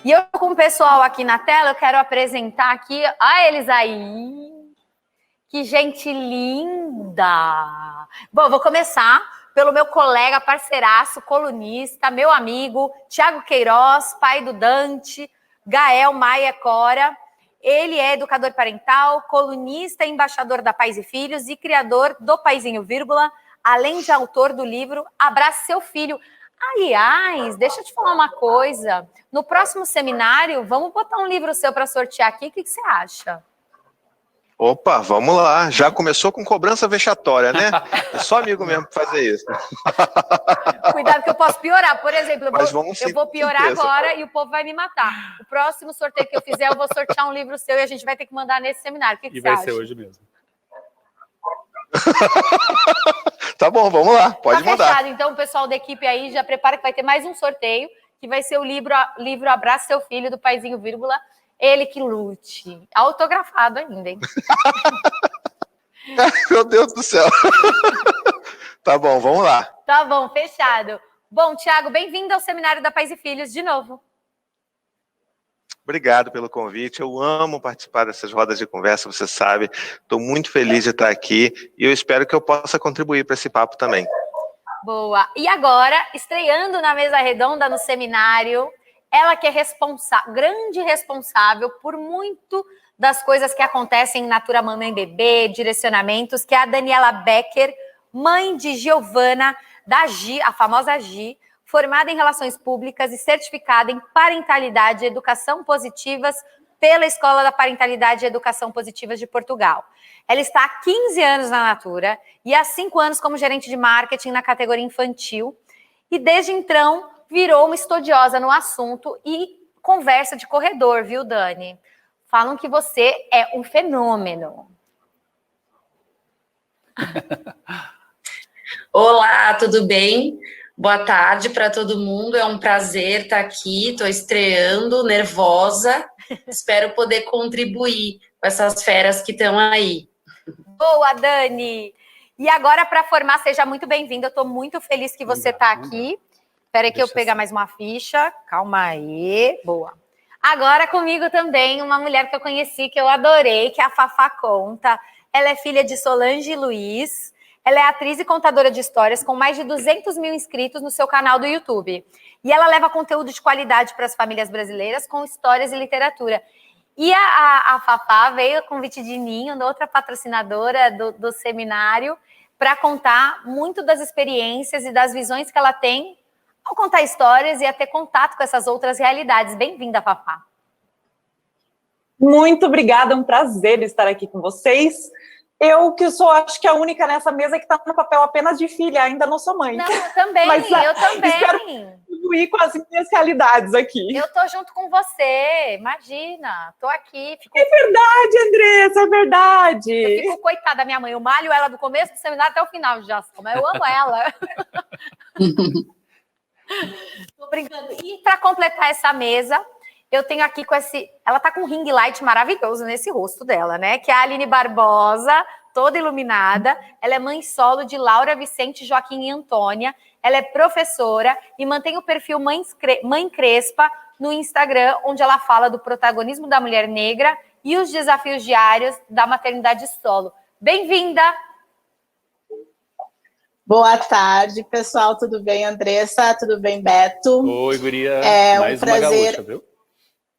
E eu com o pessoal aqui na tela, eu quero apresentar aqui, olha eles aí, que gente linda! Bom, vou começar pelo meu colega, parceiraço, colunista, meu amigo, Thiago Queiroz, pai do Dante, Gael Maia Cora. Ele é educador parental, colunista e embaixador da Pais e Filhos e criador do Paizinho Vírgula, além de autor do livro Abrace Seu Filho. Aliás, deixa eu te falar uma coisa. No próximo seminário, vamos botar um livro seu para sortear aqui. O que você acha? Opa, vamos lá. Já começou com cobrança vexatória, né? É só amigo mesmo para fazer isso. Cuidado que eu posso piorar. Por exemplo, eu vou piorar agora e o povo vai me matar. O próximo sorteio que eu fizer, eu vou sortear um livro seu e a gente vai ter que mandar nesse seminário. O que você acha? E vai ser hoje mesmo. Tá bom, vamos lá. Pode mandar. Fechado. Então, o pessoal da equipe aí já prepara que vai ter mais um sorteio, que vai ser o livro Abrace Seu Filho, do Paizinho Vírgula. Ele que lute. Autografado ainda, hein? Meu Deus do céu. Tá bom, vamos lá. Tá bom, fechado. Bom, Thiago, bem-vindo ao Seminário da Pais e Filhos de novo. Obrigado pelo convite. Eu amo participar dessas rodas de conversa, você sabe. Estou muito feliz de estar aqui e eu espero que eu possa contribuir para esse papo também. Boa. E agora, estreando na mesa redonda no seminário, ela que é grande responsável por muito das coisas que acontecem em Natura Mamãe Bebê, direcionamentos, que é a Daniela Becker, mãe de Giovana, da Gi, a famosa Gi, formada em Relações Públicas e certificada em Parentalidade e Educação Positivas pela Escola da Parentalidade e Educação Positivas de Portugal. Ela está há 15 anos na Natura e há 5 anos como gerente de marketing na categoria infantil. E desde então virou uma estudiosa no assunto e conversa de corredor, viu, Dani? Falam que você é um fenômeno. Olá, tudo bem? Boa tarde para todo mundo, é um prazer estar aqui, estou estreando, nervosa, espero poder contribuir com essas feras que estão aí. Boa, Dani! E agora, para formar, seja muito bem-vinda, eu estou muito feliz que você está aqui. Espera aí que eu pegar mais uma ficha, calma aí, boa. Agora comigo também, uma mulher que eu conheci, que eu adorei, que é a Fafá Conta. Ela é filha de Solange Luiz. Ela é atriz e contadora de histórias com mais de 200 mil inscritos no seu canal do YouTube. E ela leva conteúdo de qualidade para as famílias brasileiras com histórias e literatura. E a Fafá veio a convite de Ninho, outra patrocinadora do seminário, para contar muito das experiências e das visões que ela tem ao contar histórias e a ter contato com essas outras realidades. Bem-vinda, Fafá. Muito obrigada, é um prazer estar aqui com vocês. Eu que sou, acho que a única nessa mesa que está no papel apenas de filha, ainda não sou mãe. Não, eu também, Mas, eu também. Espero contribuir com as minhas realidades aqui. Eu tô junto com você, imagina, tô aqui. É verdade, Andressa, é verdade. Eu fico coitada da minha mãe, eu malho ela do começo do seminário até o final já, mas eu amo ela. Tô brincando. E para completar essa mesa, eu tenho aqui com ela tá com um ring light maravilhoso nesse rosto dela, né? Que é a Aline Barbosa, toda iluminada. Ela é mãe solo de Laura, Vicente, Joaquim e Antônia. Ela é professora e mantém o perfil Mãe Crespa no Instagram, onde ela fala do protagonismo da mulher negra e os desafios diários da maternidade solo. Bem-vinda! Boa tarde, pessoal. Tudo bem, Andressa? Tudo bem, Beto? Oi, guria. É mais um prazer, uma gaúcha, viu?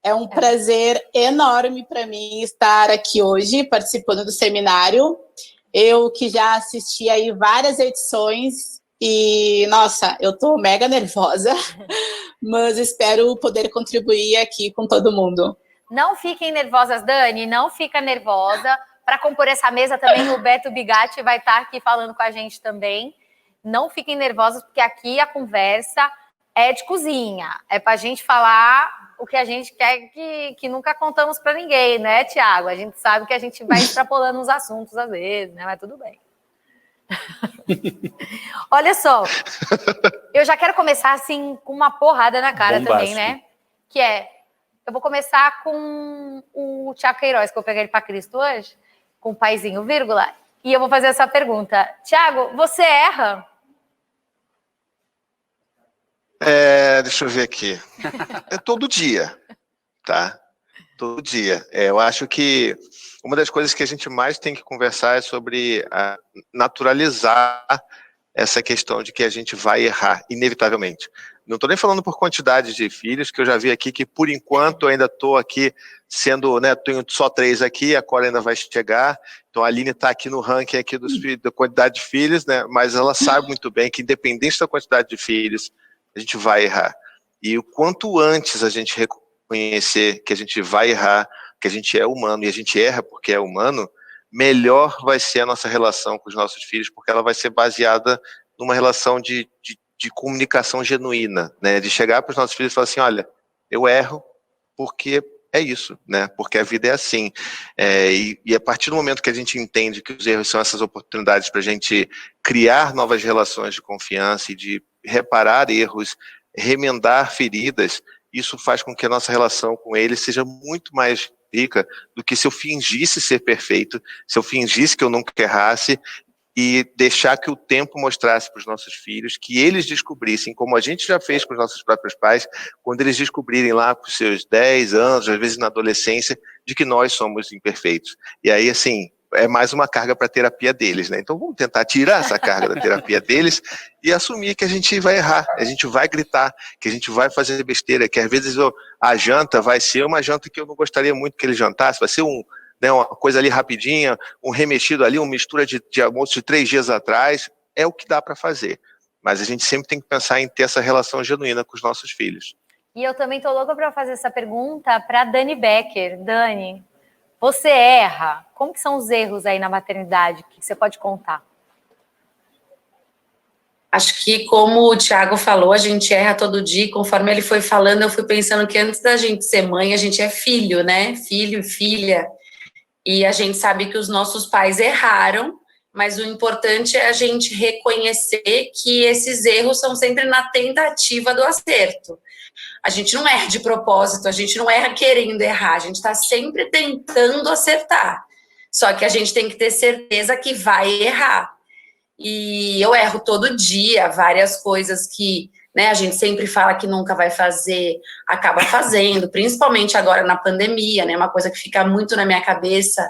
É um prazer enorme para mim estar aqui hoje, participando do seminário. Eu que já assisti aí várias edições e, nossa, eu tô mega nervosa, mas espero poder contribuir aqui com todo mundo. Não fiquem nervosas, Dani, não fica nervosa. Para compor essa mesa também, o Beto Bigatti vai estar aqui falando com a gente também. Não fiquem nervosas, porque aqui a conversa é de cozinha. É para a gente falar o que a gente quer que nunca contamos para ninguém, né, Tiago? A gente sabe que a gente vai extrapolando os assuntos às vezes, né? Mas tudo bem. Olha só, eu já quero começar assim com uma porrada na cara também, né? Que eu vou começar com o Thiago Queiroz, que eu peguei ele para Cristo hoje, com o Paizinho, vírgula, e eu vou fazer essa pergunta. Thiago, você erra? deixa eu ver aqui. É todo dia, tá? Todo dia. Eu acho que uma das coisas que a gente mais tem que conversar é sobre naturalizar essa questão de que a gente vai errar, inevitavelmente. Não estou nem falando por quantidade de filhos, que eu já vi aqui que, por enquanto, eu ainda estou aqui sendo, né, tenho só 3 aqui, a Cora ainda vai chegar, então a Aline está aqui no ranking aqui da quantidade de filhos, né, mas ela sabe muito bem que, independente da quantidade de filhos, a gente vai errar. E o quanto antes a gente reconhecer que a gente vai errar, que a gente é humano, e a gente erra porque é humano, melhor vai ser a nossa relação com os nossos filhos, porque ela vai ser baseada numa relação de comunicação genuína, né? De chegar para os nossos filhos e falar assim, olha, eu erro porque é isso, né? Porque a vida é assim. E a partir do momento que a gente entende que os erros são essas oportunidades para a gente criar novas relações de confiança e de reparar erros, remendar feridas, isso faz com que a nossa relação com eles seja muito mais rica do que se eu fingisse ser perfeito, se eu fingisse que eu nunca errasse e deixar que o tempo mostrasse para os nossos filhos, que eles descobrissem, como a gente já fez com os nossos próprios pais, quando eles descobrirem lá com os seus 10 anos, às vezes na adolescência, de que nós somos imperfeitos. E aí, assim, é mais uma carga para a terapia deles, né? Então vamos tentar tirar essa carga da terapia deles e assumir que a gente vai errar, a gente vai gritar, que a gente vai fazer besteira, que às vezes a janta vai ser uma janta que eu não gostaria muito que ele jantasse, vai ser uma coisa ali rapidinha, um remexido ali, uma mistura de almoço de 3 dias atrás, é o que dá para fazer. Mas a gente sempre tem que pensar em ter essa relação genuína com os nossos filhos. E eu também tô louca para fazer essa pergunta para Dani Becker. Dani, você erra? Como que são os erros aí na maternidade? O que você pode contar? Acho que, como o Thiago falou, a gente erra todo dia. Conforme ele foi falando, eu fui pensando que antes da gente ser mãe, a gente é filho, né? Filho e filha. E a gente sabe que os nossos pais erraram, mas o importante é a gente reconhecer que esses erros são sempre na tentativa do acerto. A gente não erra de propósito, a gente não erra querendo errar, a gente está sempre tentando acertar. Só que a gente tem que ter certeza que vai errar. E eu erro todo dia, várias coisas que, né, a gente sempre fala que nunca vai fazer, acaba fazendo, principalmente agora na pandemia, né, uma coisa que fica muito na minha cabeça,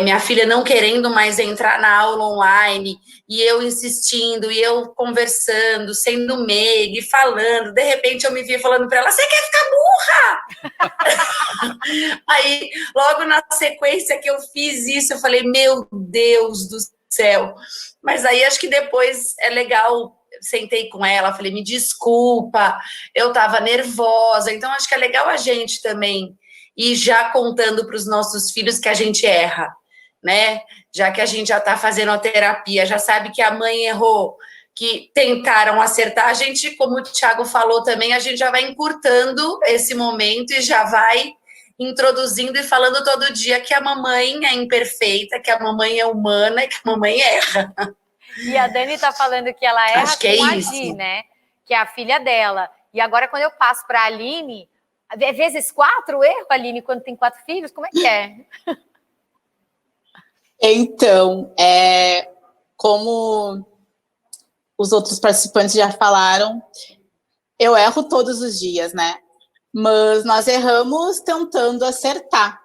minha filha não querendo mais entrar na aula online, e eu insistindo, e eu conversando, sendo meiga e falando, de repente eu me via falando para ela, você quer ficar burra? Aí, logo na sequência que eu fiz isso, eu falei, meu Deus do céu. Mas aí acho que depois é legal, sentei com ela, falei, me desculpa, eu estava nervosa, então acho que é legal a gente também ir já contando para os nossos filhos que a gente erra, né? Já que a gente já está fazendo a terapia, já sabe que a mãe errou, que tentaram acertar, a gente, como o Thiago falou também, a gente já vai encurtando esse momento e já vai introduzindo e falando todo dia que a mamãe é imperfeita, que a mamãe é humana e que a mamãe erra. E a Dani tá falando que ela erra Acho que com a isso. Gi, né? Que é a filha dela. E agora, quando eu passo para a Aline, é vezes 4 o erro, Aline, quando tem 4 filhos? Como é que é? Então, como os outros participantes já falaram, eu erro todos os dias, né? Mas nós erramos tentando acertar.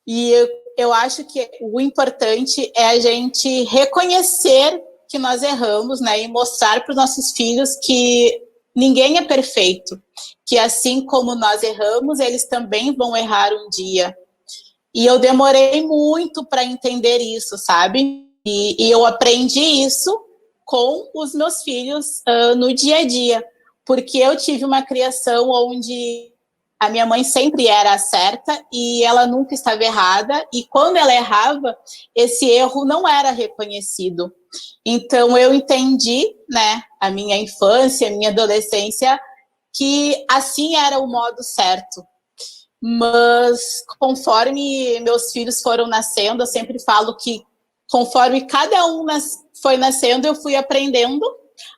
E eu acho que o importante é a gente reconhecer que nós erramos, né? E mostrar para os nossos filhos que ninguém é perfeito. Que assim como nós erramos, eles também vão errar um dia. E eu demorei muito para entender isso, sabe? E eu aprendi isso com os meus filhos no dia a dia. Porque eu tive uma criação onde a minha mãe sempre era a certa e ela nunca estava errada. E quando ela errava, esse erro não era reconhecido. Então eu entendi, né, a minha infância, a minha adolescência, que assim era o modo certo. Mas conforme meus filhos foram nascendo, eu sempre falo que conforme cada um foi nascendo, eu fui aprendendo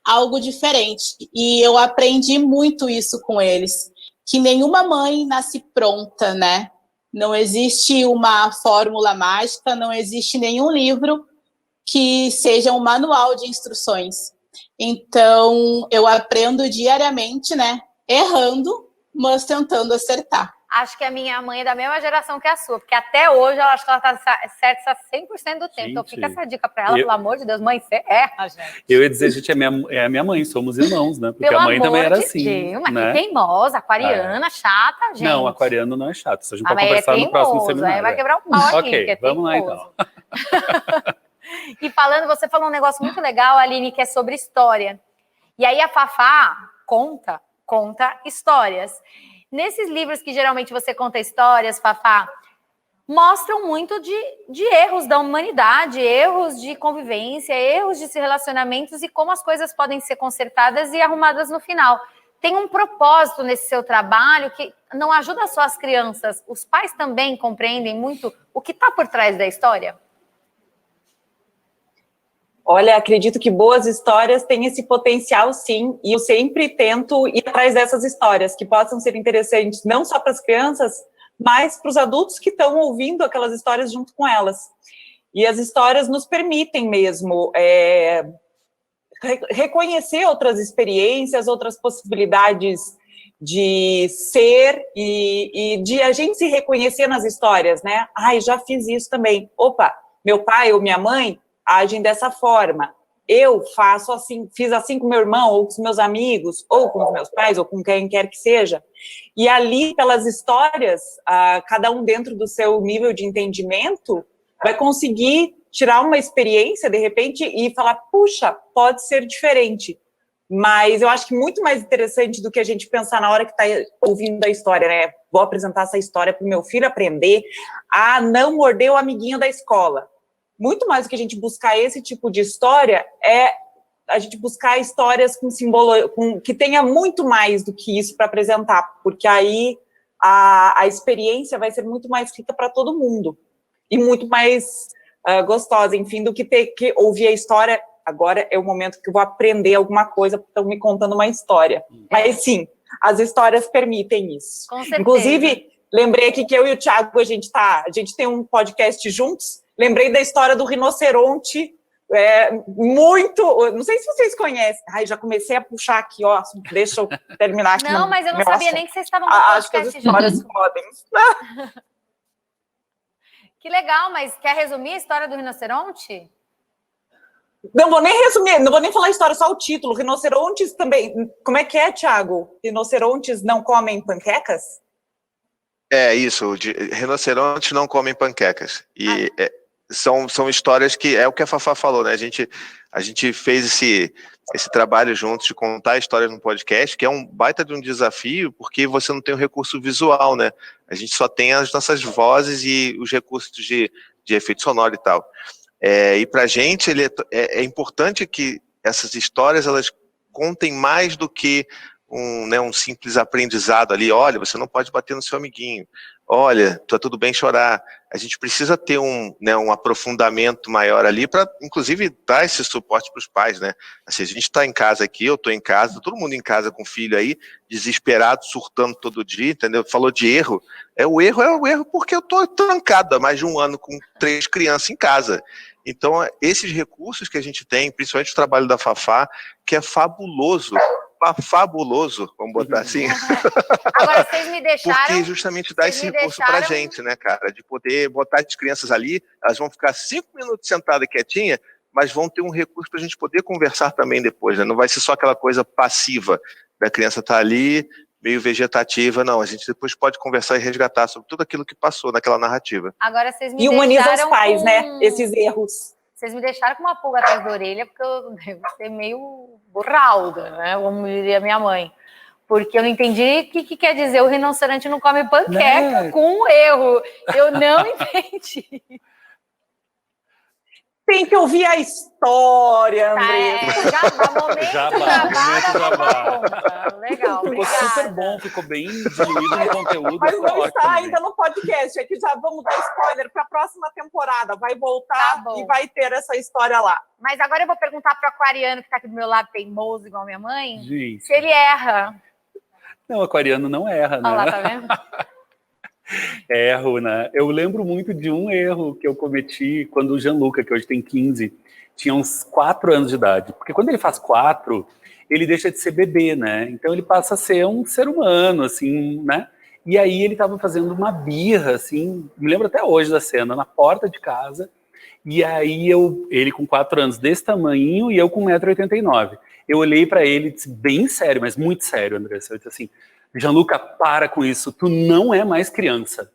algo diferente. E eu aprendi muito isso com eles, que nenhuma mãe nasce pronta, né? Não existe uma fórmula mágica, não existe nenhum livro que seja um manual de instruções. Então, eu aprendo diariamente, né? Errando, mas tentando acertar. Acho que a minha mãe é da mesma geração que a sua, porque até hoje ela acho que ela tá certa 100% do tempo. Gente, então fica essa dica para ela, pelo amor de Deus, mãe, você erra, gente. Eu ia dizer, gente, é a minha mãe, somos irmãos, né? Porque Pelo a mãe também era de assim. Deus, mas né? que teimosa, aquariana, chata, gente. Não, aquariano não é chato. Isso a gente vai mas conversar no próximo seminário. Aí vai quebrar o pau aqui, Ok, que é vamos lá teimoso. então. E você falou um negócio muito legal, Aline, que é sobre história. E aí a Fafá conta histórias. Nesses livros que geralmente você conta histórias, Fafá, mostram muito de erros da humanidade, erros de convivência, erros de relacionamentos e como as coisas podem ser consertadas e arrumadas no final. Tem um propósito nesse seu trabalho que não ajuda só as crianças, os pais também compreendem muito o que está por trás da história? Olha, acredito que boas histórias têm esse potencial, sim, e eu sempre tento ir atrás dessas histórias, que possam ser interessantes não só para as crianças, mas para os adultos que estão ouvindo aquelas histórias junto com elas. E as histórias nos permitem mesmo reconhecer outras experiências, outras possibilidades de ser e de a gente se reconhecer nas histórias, né? Ai, já fiz isso também. Opa, meu pai ou minha mãe agem dessa forma. Eu faço assim, fiz assim com meu irmão, ou com os meus amigos, ou com os meus pais, ou com quem quer que seja. E ali, pelas histórias, cada um dentro do seu nível de entendimento, vai conseguir tirar uma experiência, de repente, e falar, puxa, pode ser diferente. Mas eu acho que muito mais interessante do que a gente pensar na hora que está ouvindo a história, né? Vou apresentar essa história para o meu filho aprender a não morder o amiguinho da escola. Muito mais do que a gente buscar esse tipo de história é a gente buscar histórias com símbolo, que tenha muito mais do que isso para apresentar, porque aí a experiência vai ser muito mais rica para todo mundo e muito mais gostosa, enfim, do que ter que ouvir a história. Agora é o momento que eu vou aprender alguma coisa, porque estão me contando uma história. Mas sim, as histórias permitem isso. Com certeza. Inclusive, lembrei aqui que eu e o Thiago, a gente tem um podcast juntos. Lembrei da história do rinoceronte, não sei se vocês conhecem. Ai, já comecei a puxar aqui, ó, deixa eu terminar aqui. Não, mas eu não sabia nem que vocês estavam no acho que as podcast histórias juntos. podem. Que legal, mas quer resumir a história do rinoceronte? Não vou nem resumir, não vou nem falar a história, só o título. Rinocerontes também. Como é que é, Thiago? Rinocerontes não comem panquecas? É isso, rinocerontes não comem panquecas. E são histórias que, é o que a Fafá falou, né? A gente fez esse trabalho juntos de contar histórias no podcast, que é um baita de um desafio, porque você não tem o recurso visual, né? A gente só tem as nossas vozes e os recursos de efeito sonoro e tal. E pra gente é importante que essas histórias elas contem mais do que um simples aprendizado ali. Olha, você não pode bater no seu amiguinho. Olha, tá tudo bem chorar. A gente precisa ter um aprofundamento maior ali para, inclusive, dar esse suporte para os pais, né? Assim, a gente está em casa aqui, eu estou em casa, todo mundo em casa com filho aí, desesperado, surtando todo dia, entendeu? Falou de erro. O erro porque eu estou trancado há mais de um ano com 3 crianças em casa. Então, esses recursos que a gente tem, principalmente o trabalho da Fafá, que é fabuloso, vamos botar assim. Agora, vocês me deixaram... Porque justamente dá esse recurso pra gente, né, cara? De poder botar as crianças ali, elas vão ficar 5 minutos sentadas quietinha, mas vão ter um recurso pra gente poder conversar também depois, né? Não vai ser só aquela coisa passiva da criança estar ali, meio vegetativa, não. A gente depois pode conversar e resgatar sobre tudo aquilo que passou naquela narrativa. Agora, vocês me E humaniza os pais, com... né? Esses erros. Vocês me deixaram com uma pulga atrás da orelha, porque eu devo ser meio burralda, né? Como diria minha mãe. Porque eu não entendi o que quer dizer o rinoceronte não come panqueca com um erro. Eu não entendi. Tem que ouvir a história, André. Jabá. Legal, ficou obrigada. super bom, ficou bem diluído no conteúdo. Mas não está ótimo, ainda no podcast, é que já vamos dar spoiler para a próxima temporada. Vai voltar e vai ter essa história lá. Mas agora eu vou perguntar para o aquariano que está aqui do meu lado, teimoso igual minha mãe, gente, se ele erra. Não, o aquariano não erra, né? Olha lá, tá vendo? Erro, né? Eu lembro muito de um erro que eu cometi quando o Gianluca, que hoje tem 15, tinha uns 4 anos de idade. Porque quando ele faz 4, ele deixa de ser bebê, né? Então ele passa a ser um ser humano, assim, né? E aí ele estava fazendo uma birra, assim, me lembro até hoje da cena, na porta de casa. E aí ele com 4 anos desse tamanho e eu com 1,89 m. Eu olhei para ele e disse, bem sério, mas muito sério, Andressa. Eu disse assim, Gianluca, para com isso, tu não é mais criança.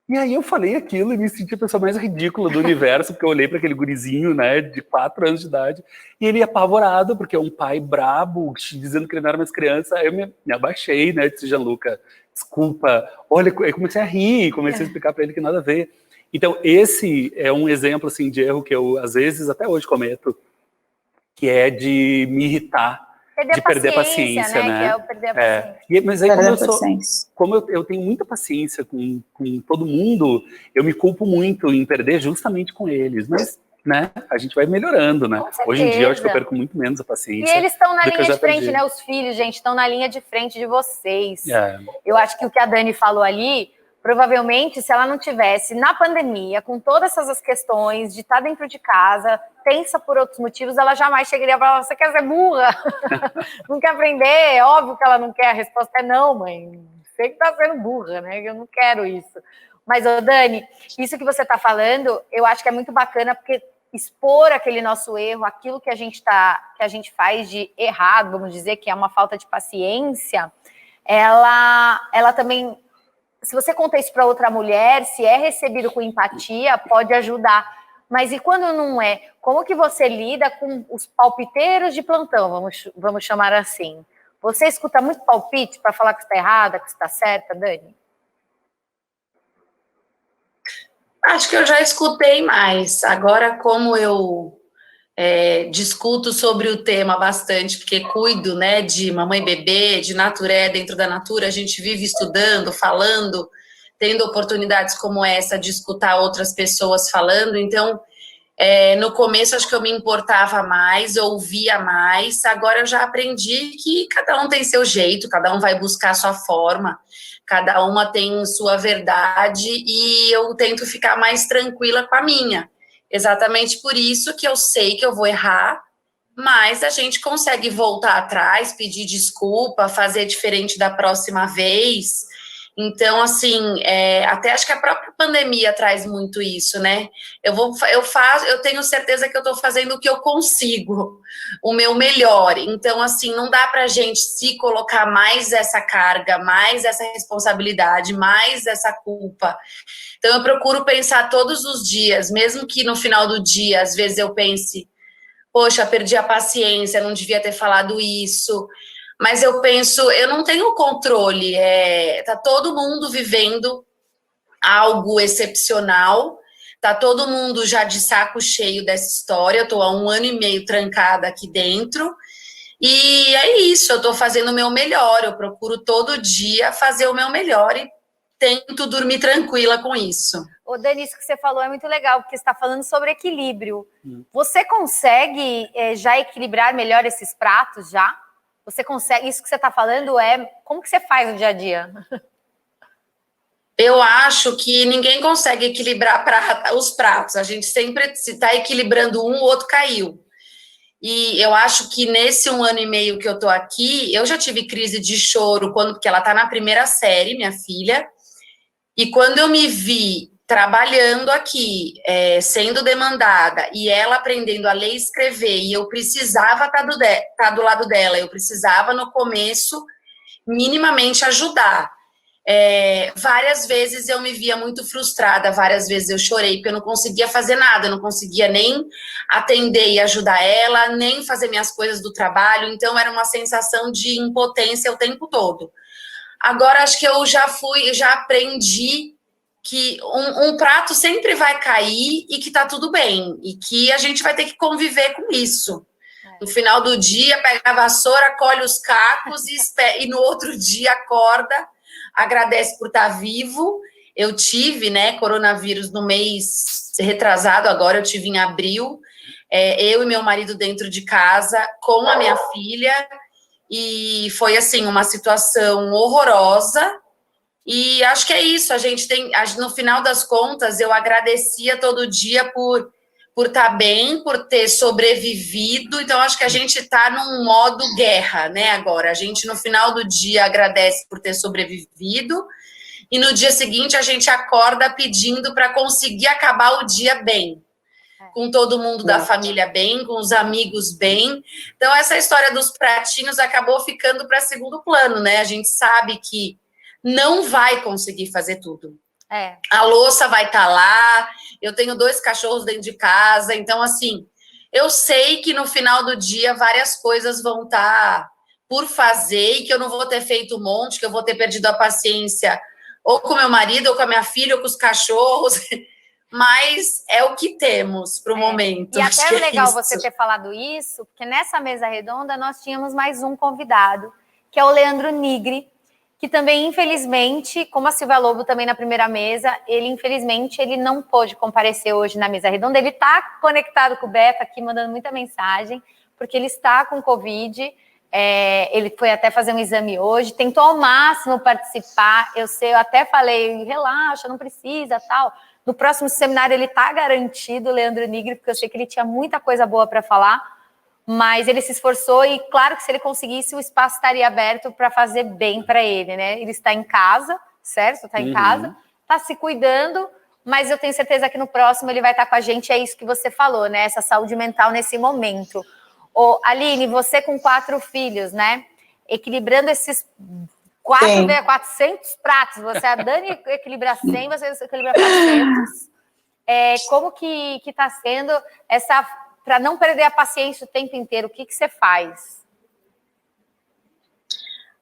E aí eu falei aquilo e me senti a pessoa mais ridícula do universo, porque eu olhei para aquele gurizinho, né, de 4 anos de idade, e ele apavorado, porque é um pai brabo, dizendo que ele não era mais criança. Aí eu me abaixei, né, disse, Gianluca, desculpa. Olha, eu comecei a rir, comecei a explicar para ele que nada a ver. Então, esse é um exemplo, assim, de erro que eu, às vezes, até hoje cometo, que é de me irritar, de perder a paciência, né? Que é o perder a paciência. Mas aí, como eu tenho muita paciência com todo mundo, eu me culpo muito em perder justamente com eles. Mas, né, a gente vai melhorando, né? Hoje em dia, eu acho que eu perco muito menos a paciência. E eles estão na linha de frente, né? Os filhos, gente, estão na linha de frente de vocês. Eu acho que o que a Dani falou ali, provavelmente, se ela não tivesse na pandemia, com todas essas questões de estar dentro de casa, tensa por outros motivos, ela jamais chegaria para falar, você quer ser burra? Não quer aprender? É óbvio que ela não quer. A resposta é não, mãe. Você que está sendo burra, né? Eu não quero isso. Mas, ô Dani, isso que você está falando, eu acho que é muito bacana, porque expor aquele nosso erro, aquilo que a gente faz de errado, vamos dizer, que é uma falta de paciência, ela também... Se você conta isso para outra mulher, se é recebido com empatia, pode ajudar. Mas e quando não é? Como que você lida com os palpiteiros de plantão, vamos chamar assim? Você escuta muito palpite para falar que está errada, que está certa, Dani? Acho que eu já escutei mais. Agora, como eu discuto sobre o tema bastante, porque cuido, né, de mamãe e bebê, de naturé, dentro da natura, a gente vive estudando, falando, tendo oportunidades como essa de escutar outras pessoas falando. Então, no começo acho que eu me importava mais, ouvia mais. Agora eu já aprendi que cada um tem seu jeito, cada um vai buscar a sua forma, cada uma tem sua verdade, e eu tento ficar mais tranquila com a minha. Exatamente por isso que eu sei que eu vou errar, mas a gente consegue voltar atrás, pedir desculpa, fazer diferente da próxima vez. Então, assim, até acho que a própria pandemia traz muito isso, né? Eu tenho certeza que eu estou fazendo o que eu consigo, o meu melhor. Então, assim, não dá para a gente se colocar mais essa carga, mais essa responsabilidade, mais essa culpa. Então, eu procuro pensar todos os dias, mesmo que no final do dia, às vezes eu pense, poxa, perdi a paciência, não devia ter falado isso. Mas eu penso, eu não tenho controle, tá todo mundo vivendo algo excepcional, tá todo mundo já de saco cheio dessa história, eu tô há 1 ano e meio trancada aqui dentro, e é isso, eu tô fazendo o meu melhor, eu procuro todo dia fazer o meu melhor e tento dormir tranquila com isso. Ô, Dani, isso que você falou é muito legal, porque você está falando sobre equilíbrio. Você consegue já equilibrar melhor esses pratos já? Você consegue, isso que você está falando como que você faz no dia a dia? Eu acho que ninguém consegue equilibrar os pratos, a gente sempre, se está equilibrando um, o outro caiu. E eu acho que nesse 1 ano e meio que eu tô aqui, eu já tive crise de choro, porque ela tá na primeira série, minha filha, e quando eu me vi trabalhando aqui, sendo demandada, e ela aprendendo a ler e escrever, e eu precisava estar do lado dela, eu precisava no começo minimamente ajudar. Várias vezes eu me via muito frustrada, várias vezes eu chorei, porque eu não conseguia fazer nada, eu não conseguia nem atender e ajudar ela, nem fazer minhas coisas do trabalho, então era uma sensação de impotência o tempo todo. Agora acho que eu já aprendi que um prato sempre vai cair e que tá tudo bem, e que a gente vai ter que conviver com isso. No final do dia, pega a vassoura, colhe os cacos e no outro dia acorda, agradece por estar vivo. Eu tive, né, coronavírus no mês retrasado, agora eu tive em abril, eu e meu marido dentro de casa, com a minha filha, e foi, assim, uma situação horrorosa, E acho que é isso, no final das contas, eu agradecia todo dia por estar bem, por ter sobrevivido. Então, acho que a gente está num modo guerra, né, agora. A gente, no final do dia, agradece por ter sobrevivido, e no dia seguinte a gente acorda pedindo para conseguir acabar o dia bem, com todo mundo da família bem, com os amigos bem. Então, essa história dos pratinhos acabou ficando para segundo plano, né? A gente sabe que não vai conseguir fazer tudo. A louça vai estar lá, eu tenho 2 cachorros dentro de casa, então, assim, eu sei que no final do dia várias coisas vão estar por fazer e que eu não vou ter feito um monte, que eu vou ter perdido a paciência ou com meu marido, ou com a minha filha, ou com os cachorros, mas é o que temos para o momento. E até é legal você ter falado isso, porque nessa mesa redonda nós tínhamos mais um convidado, que é o Leandro Nigri, que também, infelizmente, como a Silvia Lobo também na primeira mesa, infelizmente, ele não pôde comparecer hoje na mesa redonda. Ele está conectado com o Beto aqui, mandando muita mensagem, porque ele está com Covid. Ele foi até fazer um exame hoje, tentou ao máximo participar. Eu até falei, relaxa, não precisa, tal. No próximo seminário ele está garantido, Leandro Nigri, porque eu sei que ele tinha muita coisa boa para falar. Mas ele se esforçou e, claro, que se ele conseguisse, o espaço estaria aberto para fazer bem para ele, né? Ele está em casa, certo? Está em casa, está se cuidando, mas eu tenho certeza que no próximo ele vai estar com a gente. É isso que você falou, né? Essa saúde mental nesse momento. Aline, você com 4 filhos, né? Equilibrando esses 400 pratos. A Dani equilibra 100, você equilibra 400. Como que está sendo essa... Para não perder a paciência o tempo inteiro, o que você faz?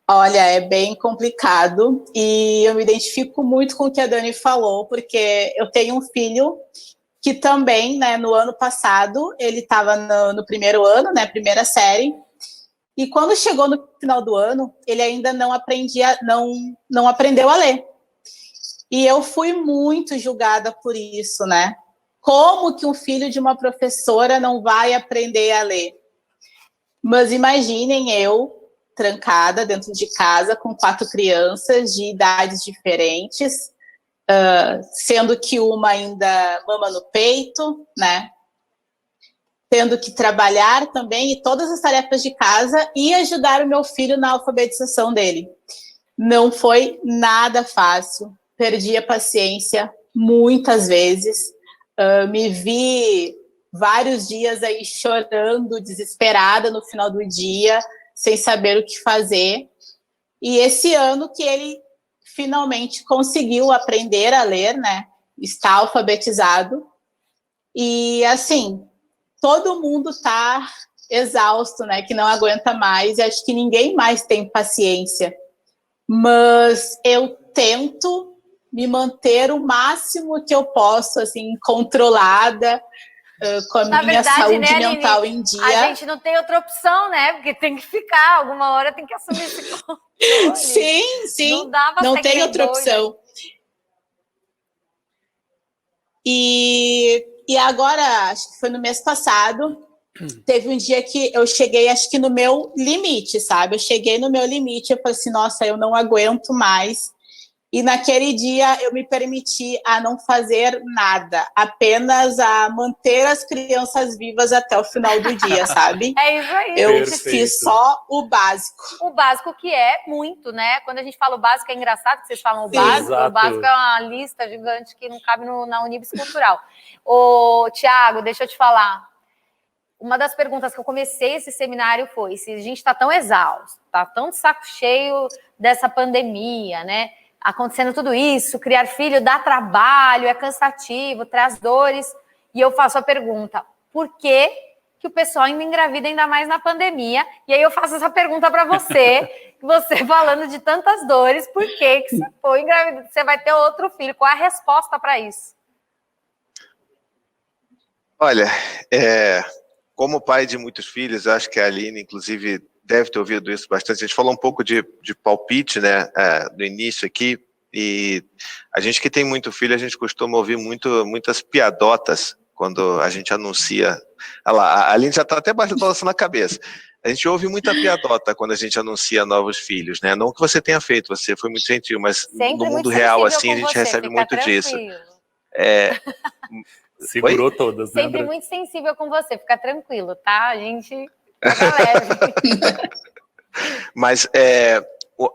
Olha, é bem complicado e eu me identifico muito com o que a Dani falou, porque eu tenho um filho que também, né, no ano passado, ele estava no primeiro ano, né, primeira série, e quando chegou no final do ano, ele ainda não aprendeu a ler. E eu fui muito julgada por isso, né? Como que um filho de uma professora não vai aprender a ler? Mas imaginem eu, trancada dentro de casa, com 4 crianças de idades diferentes, sendo que uma ainda mama no peito, né? Tendo que trabalhar também e todas as tarefas de casa e ajudar o meu filho na alfabetização dele. Não foi nada fácil, perdi a paciência muitas vezes. Me vi vários dias aí chorando, desesperada no final do dia, sem saber o que fazer. E esse ano que ele finalmente conseguiu aprender a ler, né? Está alfabetizado. E, assim, todo mundo está exausto, né? Que não aguenta mais. E acho que ninguém mais tem paciência. Mas eu tento me manter o máximo que eu posso, assim, controlada, com a minha saúde, né, mental em dia. A gente não tem outra opção, né? Porque tem que ficar, alguma hora tem que assumir esse controle. Sim, não tem outra opção. E agora, acho que foi no mês passado, teve um dia que eu cheguei, acho que no meu limite, sabe? Eu cheguei no meu limite, eu falei assim, nossa, eu não aguento mais. E naquele dia eu me permiti a não fazer nada, apenas a manter as crianças vivas até o final do dia, sabe? É isso aí. Eu fiz só o básico. O básico que é muito, né? Quando a gente fala o básico, é engraçado que vocês falam o básico. Exato. O básico é uma lista gigante que não cabe na Unibis Cultural. Tiago, deixa eu te falar. Uma das perguntas que eu comecei esse seminário foi se a gente está tão exausto, está tão de saco cheio dessa pandemia, né? Acontecendo tudo isso, criar filho dá trabalho, é cansativo, traz dores. E eu faço a pergunta, por que o pessoal ainda engravida ainda mais na pandemia? E aí eu faço essa pergunta para você, você falando de tantas dores, por que você foi engravidar? Você vai ter outro filho, qual é a resposta para isso? Olha, como pai de muitos filhos, acho que a Aline, inclusive, deve ter ouvido isso bastante. A gente falou um pouco de palpite, né, no início aqui, e a gente que tem muito filho, a gente costuma ouvir muitas piadotas quando a gente anuncia. Olha lá, a Aline já está até balançando a cabeça. A gente ouve muita piadota quando a gente anuncia novos filhos, né? Não que você tenha feito, você foi muito gentil, mas Sempre no mundo muito real, sensível assim, com a gente você, recebe fica muito disso. tranquilo. Segurou todas, né, Sempre André? muito sensível com você, fica tranquilo, tá? A gente pega leve. Mas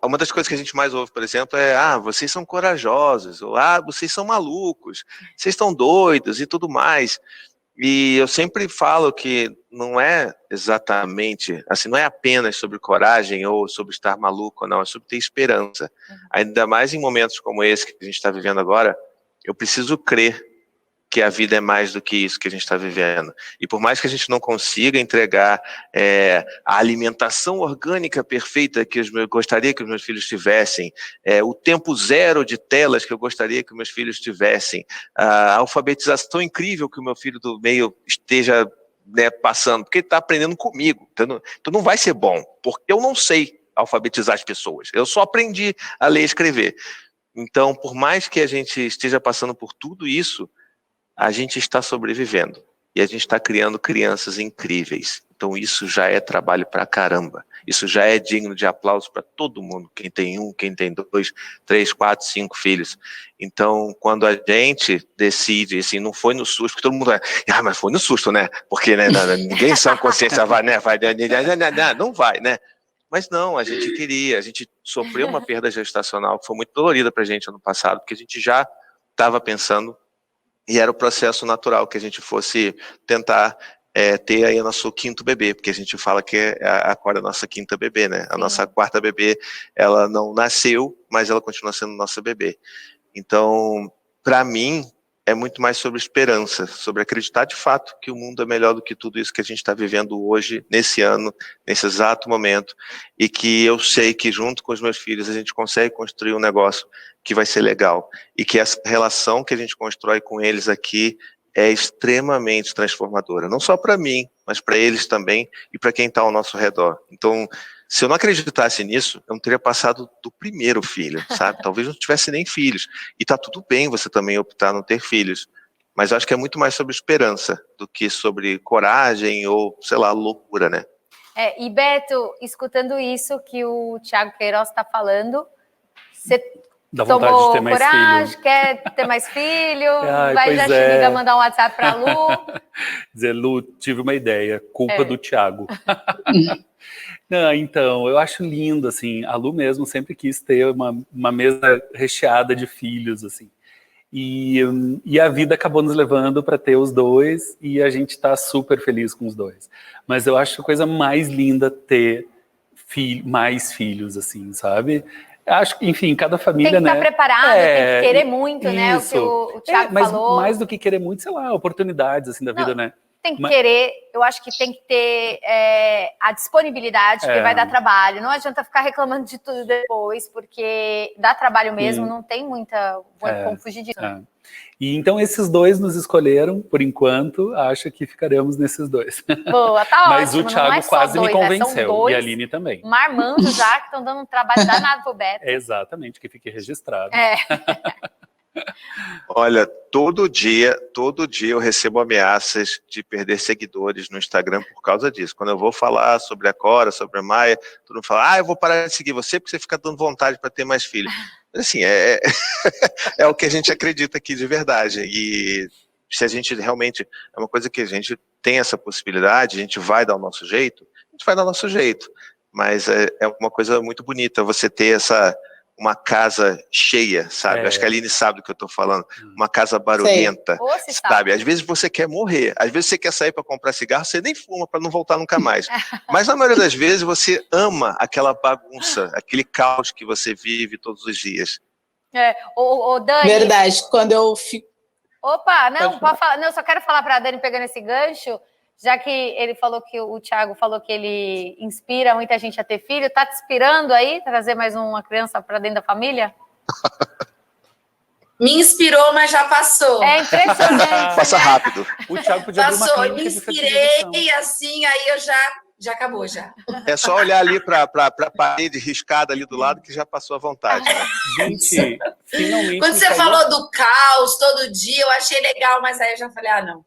uma das coisas que a gente mais ouve, por exemplo, é vocês são corajosos, ou vocês são malucos, vocês estão doidos e tudo mais. E eu sempre falo que não é exatamente, assim, não é apenas sobre coragem ou sobre estar maluco, não, é sobre ter esperança. Ainda mais em momentos como esse que a gente está vivendo agora, eu preciso crer que a vida é mais do que isso que a gente está vivendo. E por mais que a gente não consiga entregar a alimentação orgânica perfeita que eu gostaria que os meus filhos tivessem, o tempo zero de telas que eu gostaria que os meus filhos tivessem, a alfabetização incrível que o meu filho do meio esteja, né, passando, porque ele está aprendendo comigo. Então não vai ser bom, porque eu não sei alfabetizar as pessoas. Eu só aprendi a ler e escrever. Então, por mais que a gente esteja passando por tudo isso, a gente está sobrevivendo e a gente está criando crianças incríveis. Então isso já é trabalho pra caramba. Isso já é digno de aplauso para todo mundo. Quem tem 1, quem tem 2, 3, 4, 5 filhos. Então, quando a gente decide, assim, não foi no susto, porque todo mundo vai, mas foi no susto, né? Porque né, ninguém sã consciência vai, né? Não vai, né? Mas não, a gente sofreu uma perda gestacional que foi muito dolorida pra gente ano passado, porque a gente já estava pensando. E era o processo natural que a gente fosse tentar ter aí o nosso 5º bebê, porque a gente fala que agora é a nossa 5ª bebê, né? A nossa 4ª bebê, ela não nasceu, mas ela continua sendo nossa bebê. Então, para mim, é muito mais sobre esperança, sobre acreditar de fato que o mundo é melhor do que tudo isso que a gente está vivendo hoje, nesse ano, nesse exato momento, e que eu sei que junto com os meus filhos a gente consegue construir um negócio que vai ser legal, e que essa relação que a gente constrói com eles aqui é extremamente transformadora, não só para mim, mas para eles também e para quem está ao nosso redor. Então, se eu não acreditasse nisso, eu não teria passado do primeiro filho, sabe? Talvez não tivesse nem filhos. E tá tudo bem você também optar não ter filhos. Mas eu acho que é muito mais sobre esperança do que sobre coragem ou, sei lá, loucura, né? E Beto, escutando isso que o Thiago Queiroz está falando, você dá vontade tomou de ter mais coragem, filho. quer ter mais filho, Ai, já liga mandar um WhatsApp para a Lu. Dizer, Lu, tive uma ideia, culpa do Thiago. Não, então, eu acho lindo, assim, a Lu mesmo sempre quis ter uma mesa recheada de filhos, assim, e a vida acabou nos levando para ter os dois, e a gente está super feliz com os dois, mas eu acho a coisa mais linda ter mais filhos, assim, sabe? Acho que, enfim, cada família, tem que estar preparado, tem que querer muito, isso. né, o que o Thiago mas falou. Mais do que querer muito, sei lá, oportunidades, assim, da vida, né? Tem que querer, eu acho que tem que ter a disponibilidade, porque vai dar trabalho. Não adianta ficar reclamando de tudo depois, porque dá trabalho mesmo, não tem muita como fugir disso. E então esses dois nos escolheram, por enquanto, acho que ficaremos nesses dois. Boa, tá Mas ótimo. o Thiago não é quase dois, me convenceu, são dois e a Aline também. Marmanjos já, que estão dando um trabalho danado pro Beto. Exatamente, que fique registrado. Olha, todo dia eu recebo ameaças de perder seguidores no Instagram por causa disso. Quando eu vou falar sobre a Cora, sobre a Maia, todo mundo fala, eu vou parar de seguir você porque você fica dando vontade para ter mais filhos. Mas, assim, é o que a gente acredita aqui de verdade. E se a gente realmente, é uma coisa que a gente tem essa possibilidade, a gente vai dar o nosso jeito, a gente vai dar o nosso jeito. Mas é uma coisa muito bonita você ter uma casa cheia, sabe? Acho que a Aline sabe do que eu tô falando. Uma casa barulhenta, sabe? Às vezes você quer morrer, às vezes você quer sair para comprar cigarro, você nem fuma para não voltar nunca mais. Mas na maioria das vezes você ama aquela bagunça, aquele caos que você vive todos os dias. Dani... Verdade, quando eu fico... Opa, não, pode falar. Não, eu só quero falar para a Dani, pegando esse gancho, já que ele falou que o Thiago falou que ele inspira muita gente a ter filho, tá te inspirando aí, trazer mais uma criança para dentro da família? Me inspirou, mas já passou. É impressionante. Passa rápido. O Thiago podia abrir uma clínica me inspirei, assim, aí eu já acabou, já. É só olhar ali para a parede riscada ali do lado que já passou à vontade. Né? Gente, finalmente... Quando você falou do caos todo dia, eu achei legal, mas aí eu já falei, não.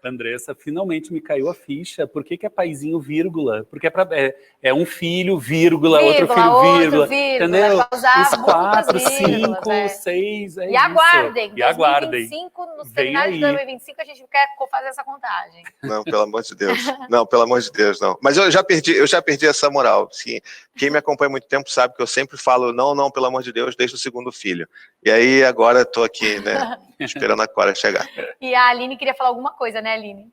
Andressa, finalmente me caiu a ficha. Por que é paizinho, vírgula? Porque é um filho, vírgula, outro filho, vírgula. Entendeu? Os 4, 5, 6, é e aguardem, isso. E aguardem. 2025, no seminário de 2025, a gente quer fazer essa contagem. Não, pelo amor de Deus. Não, pelo amor de Deus, não. Mas eu já perdi essa moral. Sim. Quem me acompanha há muito tempo sabe que eu sempre falo, não, pelo amor de Deus, deixa o segundo filho. E aí, agora estou aqui, né, esperando a Cora chegar. E a Aline queria falar alguma coisa, né, Aline?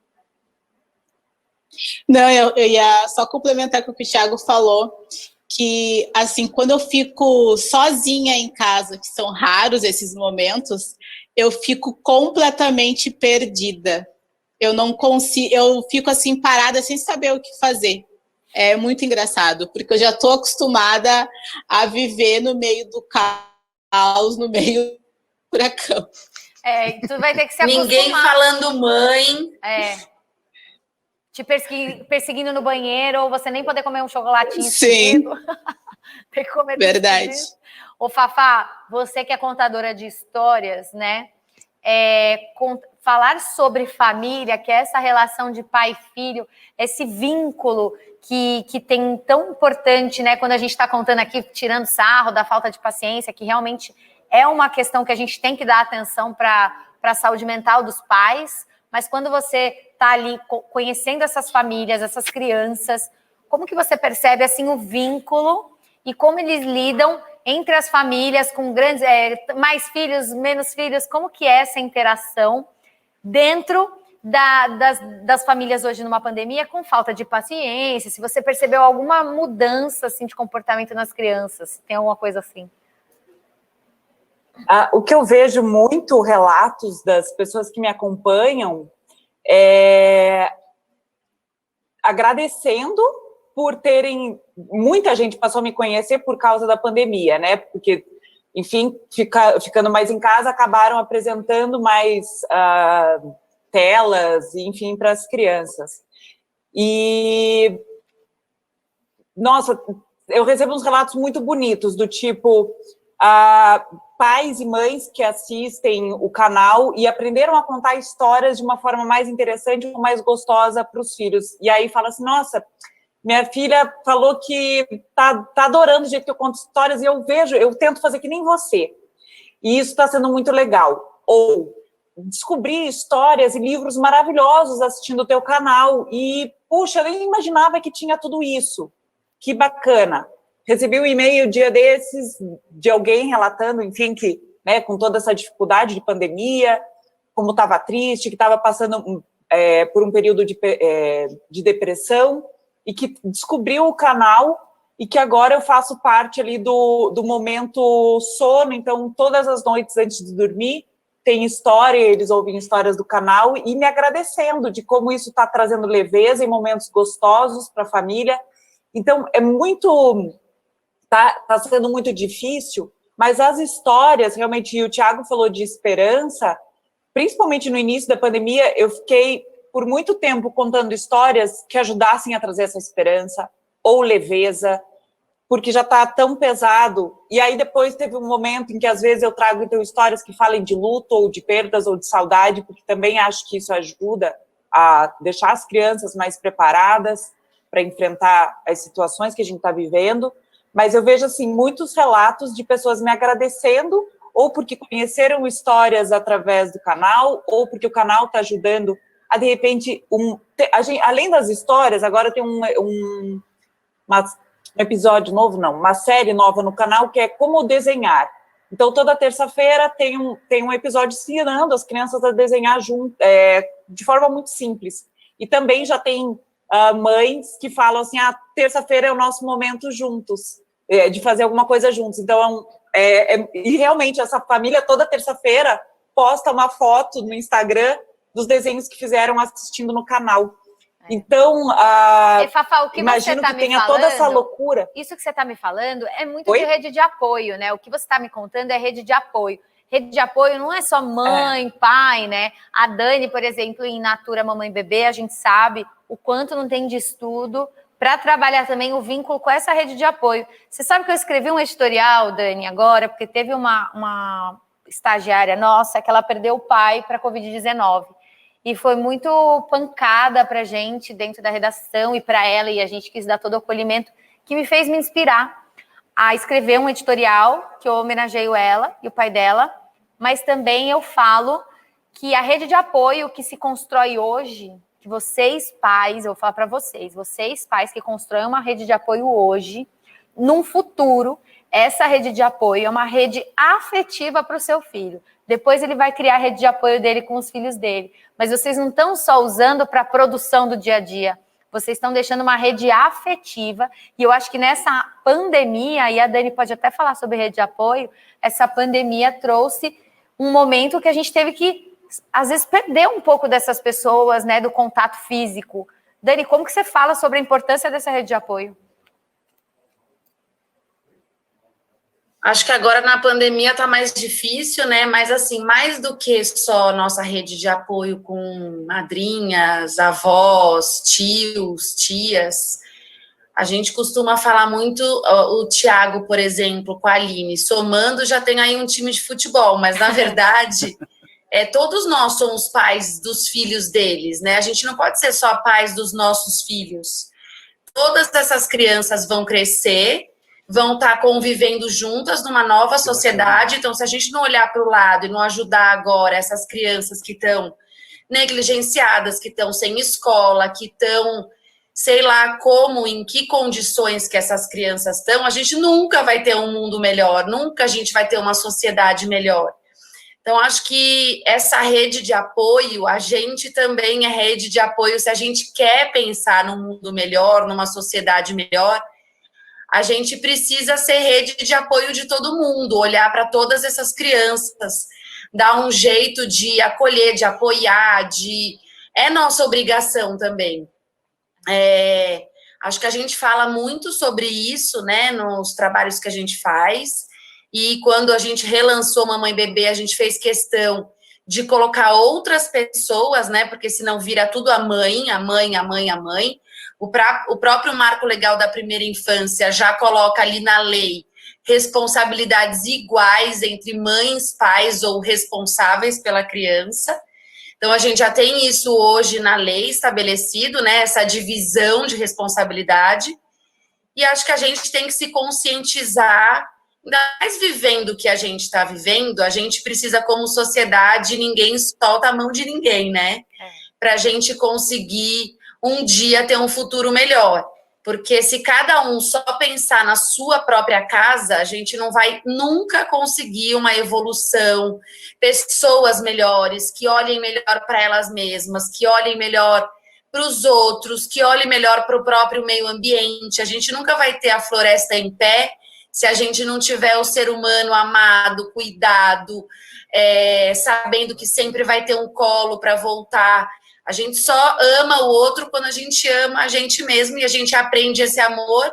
Não, eu ia só complementar com o que o Thiago falou, que, assim, quando eu fico sozinha em casa, que são raros esses momentos, eu fico completamente perdida. Eu não consigo, eu fico, assim, parada sem saber o que fazer. É muito engraçado, porque eu já estou acostumada a viver no meio do caos, no meio do furacão. Tu vai ter que se acostumar. Ninguém falando mãe. Te perseguindo no banheiro, ou você nem poder comer um chocolatinho. Sim. Tem que comer. Verdade. Ô, Fafá, você que é contadora de histórias, né? Falar sobre família, que é essa relação de pai e filho, esse vínculo que tem tão importante, né? Quando a gente está contando aqui, tirando sarro da falta de paciência, que realmente é uma questão que a gente tem que dar atenção para a saúde mental dos pais, mas quando você está ali conhecendo essas famílias, essas crianças, como que você percebe assim o vínculo e como eles lidam entre as famílias com grandes, mais filhos, menos filhos, como que é essa interação dentro das famílias hoje numa pandemia com falta de paciência, se você percebeu alguma mudança assim, de comportamento nas crianças, tem alguma coisa assim? O que eu vejo muito relatos das pessoas que me acompanham agradecendo por terem, muita gente passou a me conhecer por causa da pandemia, né, porque, enfim, ficando mais em casa, acabaram apresentando mais telas, enfim, para as crianças. E, nossa, eu recebo uns relatos muito bonitos, do tipo, pais e mães que assistem o canal e aprenderam a contar histórias de uma forma mais interessante, mais gostosa para os filhos. E aí fala assim, nossa, minha filha falou que tá adorando o jeito que eu conto histórias e eu tento fazer que nem você. E isso está sendo muito legal. Ou descobri histórias e livros maravilhosos assistindo o teu canal e, puxa, eu nem imaginava que tinha tudo isso. Que bacana. Recebi um e-mail dia desses de alguém relatando, enfim, que, né, com toda essa dificuldade de pandemia, como estava triste, que estava passando por um período de depressão e que descobriu o canal e que agora eu faço parte ali do momento sono, então todas as noites antes de dormir tem história, eles ouvem histórias do canal e me agradecendo de como isso está trazendo leveza em momentos gostosos para a família. Então, tá sendo muito difícil, mas as histórias, realmente, e o Thiago falou de esperança, principalmente no início da pandemia, eu fiquei por muito tempo contando histórias que ajudassem a trazer essa esperança ou leveza, porque já está tão pesado. E aí depois teve um momento em que às vezes eu trago então histórias que falem de luto ou de perdas ou de saudade, porque também acho que isso ajuda a deixar as crianças mais preparadas para enfrentar as situações que a gente está vivendo. Mas eu vejo assim muitos relatos de pessoas me agradecendo, ou porque conheceram histórias através do canal, ou porque o canal está ajudando a, de repente, além das histórias, agora tem um episódio novo, uma série nova no canal, que é como desenhar. Então, toda terça-feira tem um episódio ensinando as crianças a desenhar de forma muito simples. E também já tem mães que falam assim, terça-feira é o nosso momento juntos, de fazer alguma coisa juntos. Então, e realmente, essa família toda terça-feira posta uma foto no Instagram dos desenhos que fizeram assistindo no canal. Então, Fafá, o que imagino você tá que tenha falando, toda essa loucura. Isso que você está me falando é muito de rede de apoio, né? O que você está me contando é rede de apoio. Rede de apoio não é só mãe, pai, né? A Dani, por exemplo, em Natura Mamãe e Bebê, a gente sabe o quanto não tem de estudo para trabalhar também o vínculo com essa rede de apoio. Você sabe que eu escrevi um editorial, Dani, agora, porque teve estagiária nossa é que ela perdeu o pai para a Covid-19. E foi muito pancada para a gente dentro da redação e para ela, e a gente quis dar todo o acolhimento, que me fez me inspirar a escrever um editorial que eu homenageio ela e o pai dela, mas também eu falo que a rede de apoio que se constrói hoje, que vocês pais, eu vou falar para vocês pais que constroem uma rede de apoio hoje, num futuro, essa rede de apoio é uma rede afetiva para o seu filho. Depois ele vai criar a rede de apoio dele com os filhos dele. Mas vocês não estão só usando para a produção do dia a dia. Vocês estão deixando uma rede afetiva. E eu acho que nessa pandemia, e a Dani pode até falar sobre rede de apoio, essa pandemia trouxe um momento que a gente teve que, às vezes, perder um pouco dessas pessoas, né, do contato físico. Dani, como que você fala sobre a importância dessa rede de apoio? Acho que agora na pandemia tá mais difícil, né? Mas assim, mais do que só nossa rede de apoio com madrinhas, avós, tios, tias, a gente costuma falar muito, o Thiago, por exemplo, com a Aline, somando já tem aí um time de futebol, mas na verdade, todos nós somos pais dos filhos deles, né? A gente não pode ser só pais dos nossos filhos. Todas essas crianças vão crescer, vão estar convivendo juntas numa nova sociedade. Então, se a gente não olhar para o lado e não ajudar agora essas crianças que estão negligenciadas, que estão sem escola, que estão, sei lá como, em que condições que essas crianças estão, a gente nunca vai ter um mundo melhor, nunca a gente vai ter uma sociedade melhor. Então, acho que essa rede de apoio, a gente também é rede de apoio. Se a gente quer pensar num mundo melhor, numa sociedade melhor, a gente precisa ser rede de apoio de todo mundo, olhar para todas essas crianças, dar um jeito de acolher, de apoiar, é nossa obrigação também. Acho que a gente fala muito sobre isso, né, nos trabalhos que a gente faz, e quando a gente relançou Mamãe Bebê, a gente fez questão de colocar outras pessoas, né, porque senão vira tudo a mãe. O próprio Marco Legal da Primeira Infância já coloca ali na lei responsabilidades iguais entre mães, pais ou responsáveis pela criança. Então, a gente já tem isso hoje na lei estabelecido, né? Essa divisão de responsabilidade. E acho que a gente tem que se conscientizar, ainda mais vivendo o que a gente está vivendo, a gente precisa, como sociedade, ninguém solta a mão de ninguém, né? Para a gente conseguir um dia ter um futuro melhor. Porque se cada um só pensar na sua própria casa, a gente não vai nunca conseguir uma evolução, pessoas melhores, que olhem melhor para elas mesmas, que olhem melhor para os outros, que olhem melhor para o próprio meio ambiente. A gente nunca vai ter a floresta em pé se a gente não tiver o ser humano amado, cuidado, sabendo que sempre vai ter um colo para voltar. A gente só ama o outro quando a gente ama a gente mesmo, e a gente aprende esse amor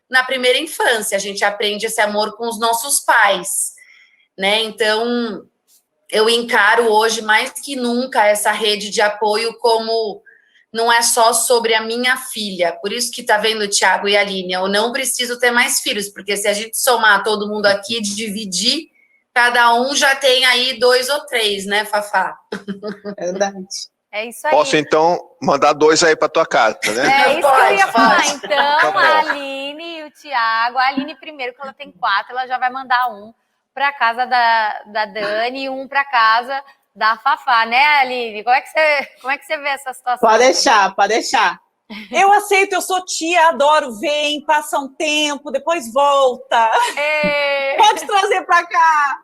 na primeira infância, a gente aprende esse amor com os nossos pais, né? Então, eu encaro hoje mais que nunca essa rede de apoio como não é só sobre a minha filha. Por isso que tá vendo o Thiago e a Aline, eu não preciso ter mais filhos, porque se a gente somar todo mundo aqui, dividir, cada um já tem aí 2 ou 3, né, Fafá? Verdade. É isso aí. Posso, então, mandar 2 aí para tua casa, né? É isso que eu ia falar. Pode. Então, a Aline e o Thiago, a Aline primeiro, que ela tem 4, ela já vai mandar um para casa da Dani e um para casa da Fafá, né, Aline? Como é que você vê essa situação? Pode deixar, pode deixar. Eu aceito, eu sou tia, adoro, vem, passa um tempo, depois volta. Pode trazer para cá.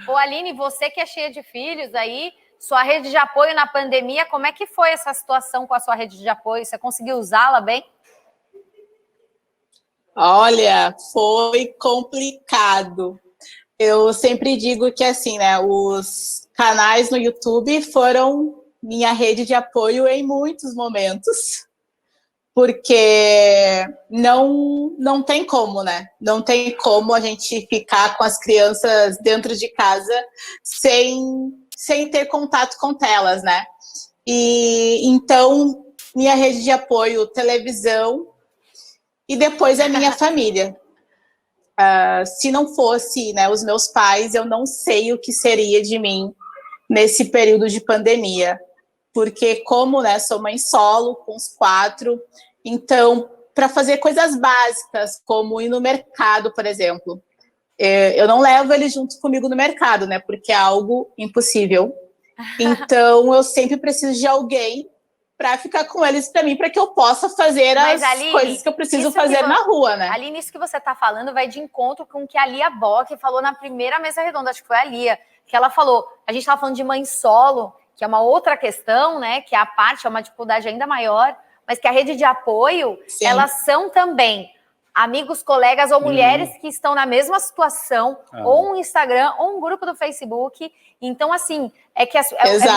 Ô, Aline, você que é cheia de filhos aí, sua rede de apoio na pandemia, como é que foi essa situação com a sua rede de apoio? Você conseguiu usá-la bem? Olha, foi complicado. Eu sempre digo que, assim, né, os canais no YouTube foram minha rede de apoio em muitos momentos, porque não tem como, né? Não tem como a gente ficar com as crianças dentro de casa sem ter contato com telas, né? E então, minha rede de apoio, televisão, e depois a minha família. se não fosse, né, os meus pais, eu não sei o que seria de mim nesse período de pandemia. Porque como, né, sou mãe solo, com os 4, então, para fazer coisas básicas, como ir no mercado, por exemplo, eu não levo eles junto comigo no mercado, né, porque é algo impossível. Então, eu sempre preciso de alguém para ficar com eles para mim, para que eu possa fazer as coisas que eu preciso fazer na rua, né? Aline, isso que você está falando vai de encontro com o que a Lia Bock falou na primeira mesa redonda, acho que foi a Lia, que ela falou, a gente estava falando de mãe solo, que é uma outra questão, né, que é a parte, é uma dificuldade ainda maior, mas que a rede de apoio, sim, elas são também amigos, colegas ou mulheres que estão na mesma situação, ou um Instagram, ou um grupo do Facebook. Então, assim, é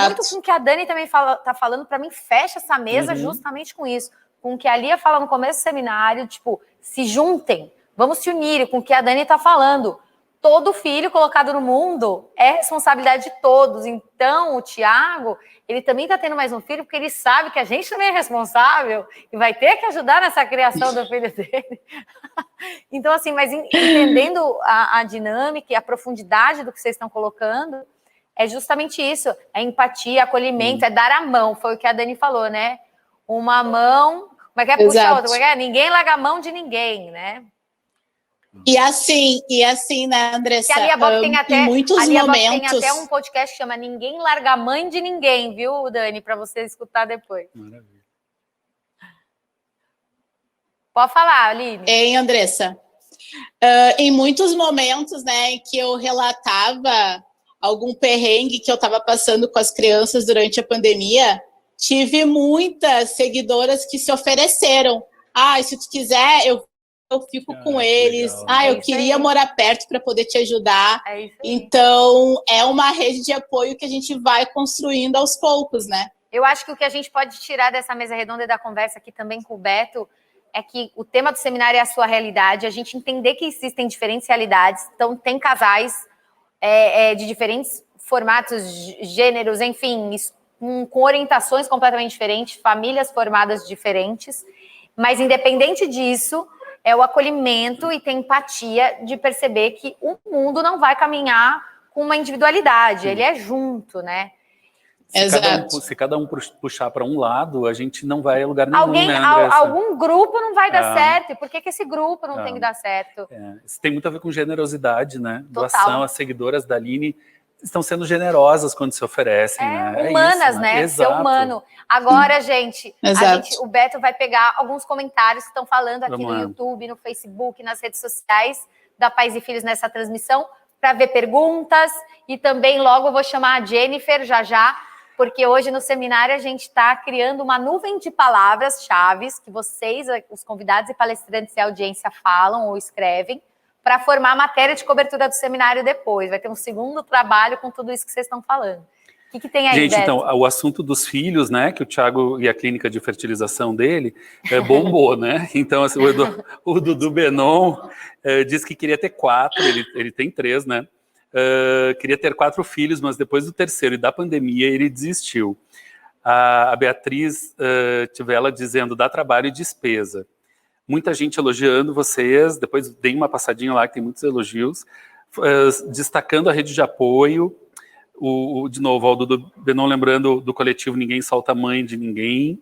muito com o que a Dani também tá falando, para mim, fecha essa mesa justamente com isso. Com o que a Lia fala no começo do seminário, tipo, se juntem, vamos se unir, com o que a Dani tá falando. Todo filho colocado no mundo é responsabilidade de todos. Então, o Tiago, ele também está tendo mais um filho, porque ele sabe que a gente também é responsável e vai ter que ajudar nessa criação do filho dele. Então, assim, mas entendendo a dinâmica e a profundidade do que vocês estão colocando, é justamente isso. É empatia, acolhimento, é dar a mão. Foi o que a Dani falou, né? Uma mão, mas quer puxar a outra. Ninguém larga a mão de ninguém, né? E assim, né, Andressa? Que a Lia Bock tem até, em muitos momentos... tem até um podcast que chama Ninguém Larga a Mãe de Ninguém, viu, Dani? Para você escutar depois. Maravilha. Pode falar, Aline. Hein, Andressa? Em muitos momentos, né, que eu relatava algum perrengue que eu estava passando com as crianças durante a pandemia, tive muitas seguidoras que se ofereceram. Se tu quiser, eu fico com eles. Eu queria morar perto para poder te ajudar. Então, é uma rede de apoio que a gente vai construindo aos poucos, né? Eu acho que o que a gente pode tirar dessa mesa redonda e da conversa aqui também com o Beto é que o tema do seminário é a sua realidade, a gente entender que existem diferentes realidades. Então, tem casais de diferentes formatos, gêneros, enfim, com orientações completamente diferentes, famílias formadas diferentes. Mas, independente disso, é o acolhimento e ter empatia de perceber que o mundo não vai caminhar com uma individualidade, ele é junto, né? Se cada um puxar para um lado, a gente não vai a lugar nenhum, né, Andressa? Algum grupo não vai dar certo, e por que esse grupo não tem que dar certo? Isso tem muito a ver com generosidade, né? Doação. As seguidoras da Aline estão sendo generosas quando se oferecem, né? Humanas, isso, né? Exato. Ser humano. Agora, gente, o Beto vai pegar alguns comentários que estão falando aqui no YouTube, no Facebook, nas redes sociais da Pais e Filhos nessa transmissão, para ver perguntas, e também logo eu vou chamar a Jennifer já, porque hoje no seminário a gente está criando uma nuvem de palavras-chave que vocês, os convidados e palestrantes e a audiência falam ou escrevem, para formar a matéria de cobertura do seminário depois. Vai ter um segundo trabalho com tudo isso que vocês estão falando. O que tem aí, gente, Beto? Então, o assunto dos filhos, né, que o Thiago e a clínica de fertilização dele bombou, né? Então, assim, o Dudu Benon disse que queria ter 4, ele tem 3, né? Queria ter 4 filhos, mas depois do terceiro e da pandemia, ele desistiu. A Beatriz Tivela dizendo, dá trabalho e despesa. Muita gente elogiando vocês, depois dei uma passadinha lá que tem muitos elogios, destacando a rede de apoio, de novo, o Dudu Benon lembrando do coletivo Ninguém Solta a Mãe de Ninguém,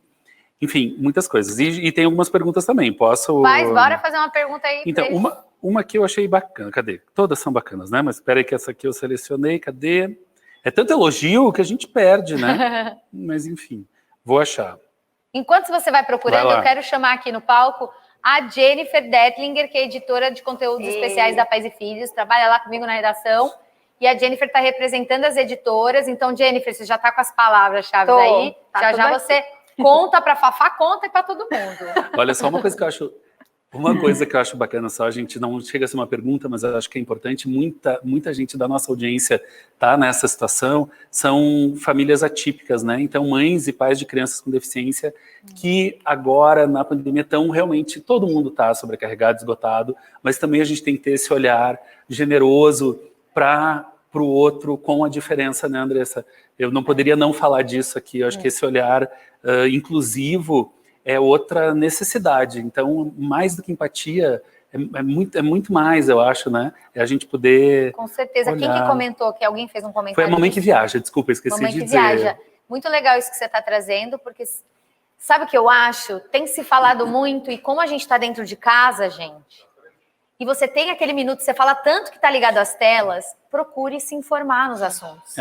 enfim, muitas coisas. E tem algumas perguntas também, posso... Bora fazer uma pergunta aí. Então, uma que eu achei bacana, cadê? Todas são bacanas, né? Mas espera aí que essa aqui eu selecionei, cadê? É tanto elogio que a gente perde, né? Mas enfim, vou achar. Enquanto você vai procurando, eu quero chamar aqui no palco a Jennifer Detlinger, que é editora de conteúdos especiais da Pais e Filhos, trabalha lá comigo na redação, e a Jennifer está representando as editoras. Então, Jennifer, você já está com as palavras-chave aí, já você conta para a Fafá, conta para todo mundo. Olha, só uma coisa que eu acho bacana, só a gente não chega a ser uma pergunta, mas eu acho que é importante, muita gente da nossa audiência está nessa situação, são famílias atípicas, né? Então, mães e pais de crianças com deficiência que agora, na pandemia, estão realmente, todo mundo está sobrecarregado, esgotado, mas também a gente tem que ter esse olhar generoso para o outro com a diferença, né, Andressa? Eu não poderia não falar disso aqui, eu acho que esse olhar inclusivo é outra necessidade. Então, mais do que empatia, É muito mais, eu acho, né? É a gente poder... Com certeza. olhar. Quem que comentou? Que alguém fez um comentário? Foi a Mamãe que Viaja, desculpa, esqueci Mamãe de que dizer. Viaja. Muito legal isso que você está trazendo, porque sabe o que eu acho? Tem se falado muito, e como a gente está dentro de casa, gente, e você tem aquele minuto, você fala tanto que está ligado às telas, procure se informar nos assuntos.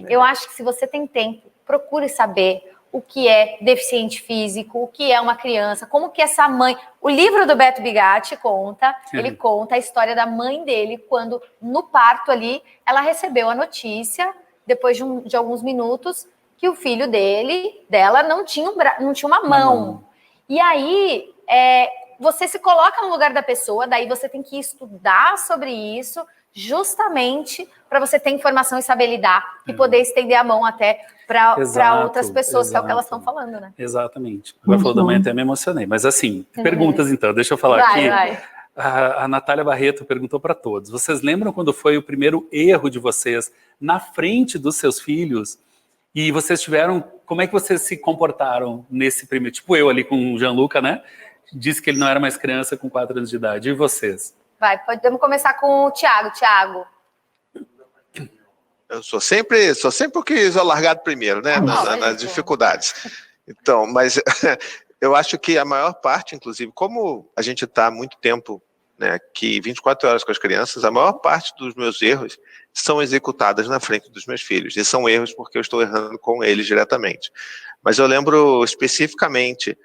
Eu acho que se você tem tempo, procure saber o que é deficiente físico, o que é uma criança, como que essa mãe... O livro do Beto Bigatti conta, ele conta a história da mãe dele, quando no parto ali, ela recebeu a notícia, depois de alguns minutos, que o filho dela não tinha uma mão. E aí, você se coloca no lugar da pessoa, daí você tem que estudar sobre isso, justamente para você ter informação e saber lidar, e poder estender a mão até para outras pessoas, que é o que elas estão falando, né? Exatamente. Agora falou da mãe, até me emocionei. Mas assim, perguntas então, deixa eu falar aqui. Vai. A Natália Barreto perguntou para todos. Vocês lembram quando foi o primeiro erro de vocês na frente dos seus filhos? E vocês tiveram... Como é que vocês se comportaram nesse primeiro... Tipo eu ali com o Gianluca, né? Disse que ele não era mais criança com 4 anos de idade. E vocês? Podemos começar com o Thiago. Thiago. Eu sou sempre o que é largado primeiro, né? Nas dificuldades. Então, mas eu acho que a maior parte, inclusive, como a gente está há muito tempo, né, aqui 24 horas com as crianças, a maior parte dos meus erros são executadas na frente dos meus filhos. E são erros porque eu estou errando com eles diretamente. Mas eu lembro especificamente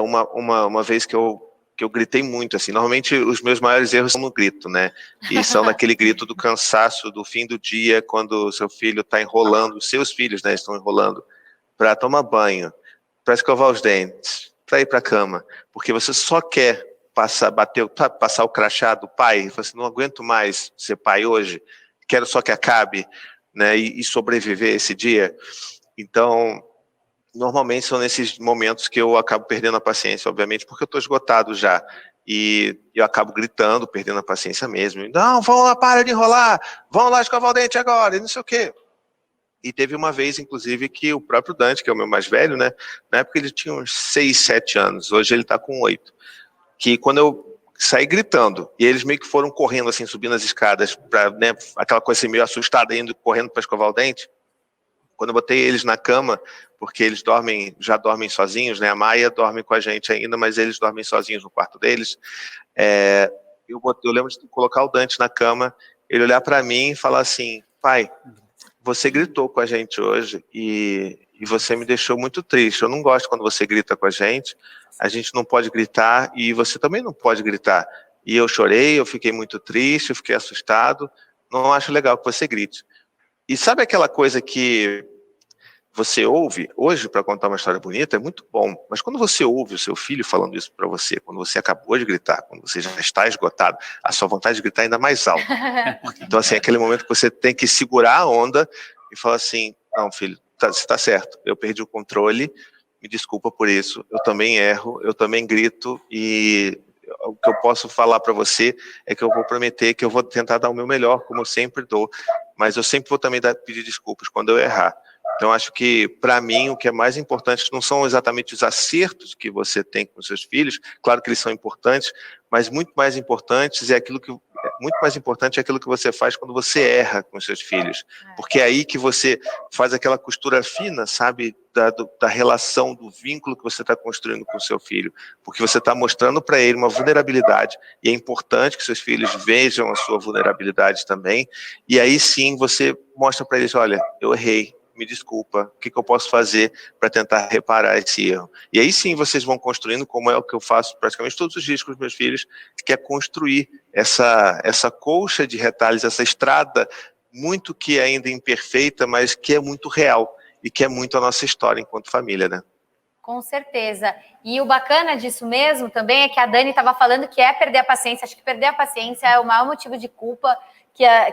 uma vez que eu gritei muito, assim. Normalmente os meus maiores erros são no grito, né? E são naquele grito do cansaço do fim do dia, quando o seu filho está enrolando, os seus filhos, né, estão enrolando para tomar banho, para escovar os dentes, para ir para a cama, porque você só quer passar o crachá do pai, você não aguento mais ser pai hoje, quero só que acabe, né, e sobreviver esse dia. Então, normalmente são nesses momentos que eu acabo perdendo a paciência, obviamente, porque eu estou esgotado já. E eu acabo gritando, perdendo a paciência mesmo. Não, vamos lá, para de enrolar, vamos lá escovar o dente agora, e não sei o quê. E teve uma vez, inclusive, que o próprio Dante, que é o meu mais velho, né, na época ele tinha uns 6, 7 anos, hoje ele está com 8, que quando eu saí gritando, e eles meio que foram correndo, assim, subindo as escadas, né, aquela coisa assim, meio assustada, indo correndo para escovar o dente, quando eu botei eles na cama, porque eles já dormem sozinhos, né? A Maia dorme com a gente ainda, mas eles dormem sozinhos no quarto deles. Eu lembro de colocar o Dante na cama, ele olhar para mim e falar assim: pai, você gritou com a gente hoje e você me deixou muito triste. Eu não gosto quando você grita com a gente não pode gritar e você também não pode gritar. E eu chorei, eu fiquei muito triste, eu fiquei assustado, não acho legal que você grite. E sabe aquela coisa que você ouve, hoje, para contar uma história bonita, é muito bom, mas quando você ouve o seu filho falando isso para você, quando você acabou de gritar, quando você já está esgotado, a sua vontade de gritar é ainda mais alta. Então, assim, é aquele momento que você tem que segurar a onda e falar assim: não, filho, você está certo, eu perdi o controle, me desculpa por isso, eu também erro, eu também grito, e o que eu posso falar para você é que eu vou prometer que eu vou tentar dar o meu melhor, como eu sempre dou, mas eu sempre vou também pedir desculpas quando eu errar. Então, acho que, para mim, o que é mais importante não são exatamente os acertos que você tem com seus filhos, claro que eles são importantes, mas muito mais importante é aquilo que você faz quando você erra com seus filhos, porque é aí que você faz aquela costura fina, sabe, da relação, do vínculo que você está construindo com o seu filho, porque você está mostrando para ele uma vulnerabilidade, e é importante que seus filhos vejam a sua vulnerabilidade também, e aí sim você mostra para eles: olha, eu errei, me desculpa, o que eu posso fazer para tentar reparar esse erro? E aí sim vocês vão construindo, como é o que eu faço praticamente todos os dias com os meus filhos, que é construir essa colcha de retalhos, essa estrada muito que é ainda imperfeita, mas que é muito real e que é muito a nossa história enquanto família, né? Com certeza. E o bacana disso mesmo também é que a Dani estava falando que é perder a paciência. Acho que perder a paciência é o maior motivo de culpa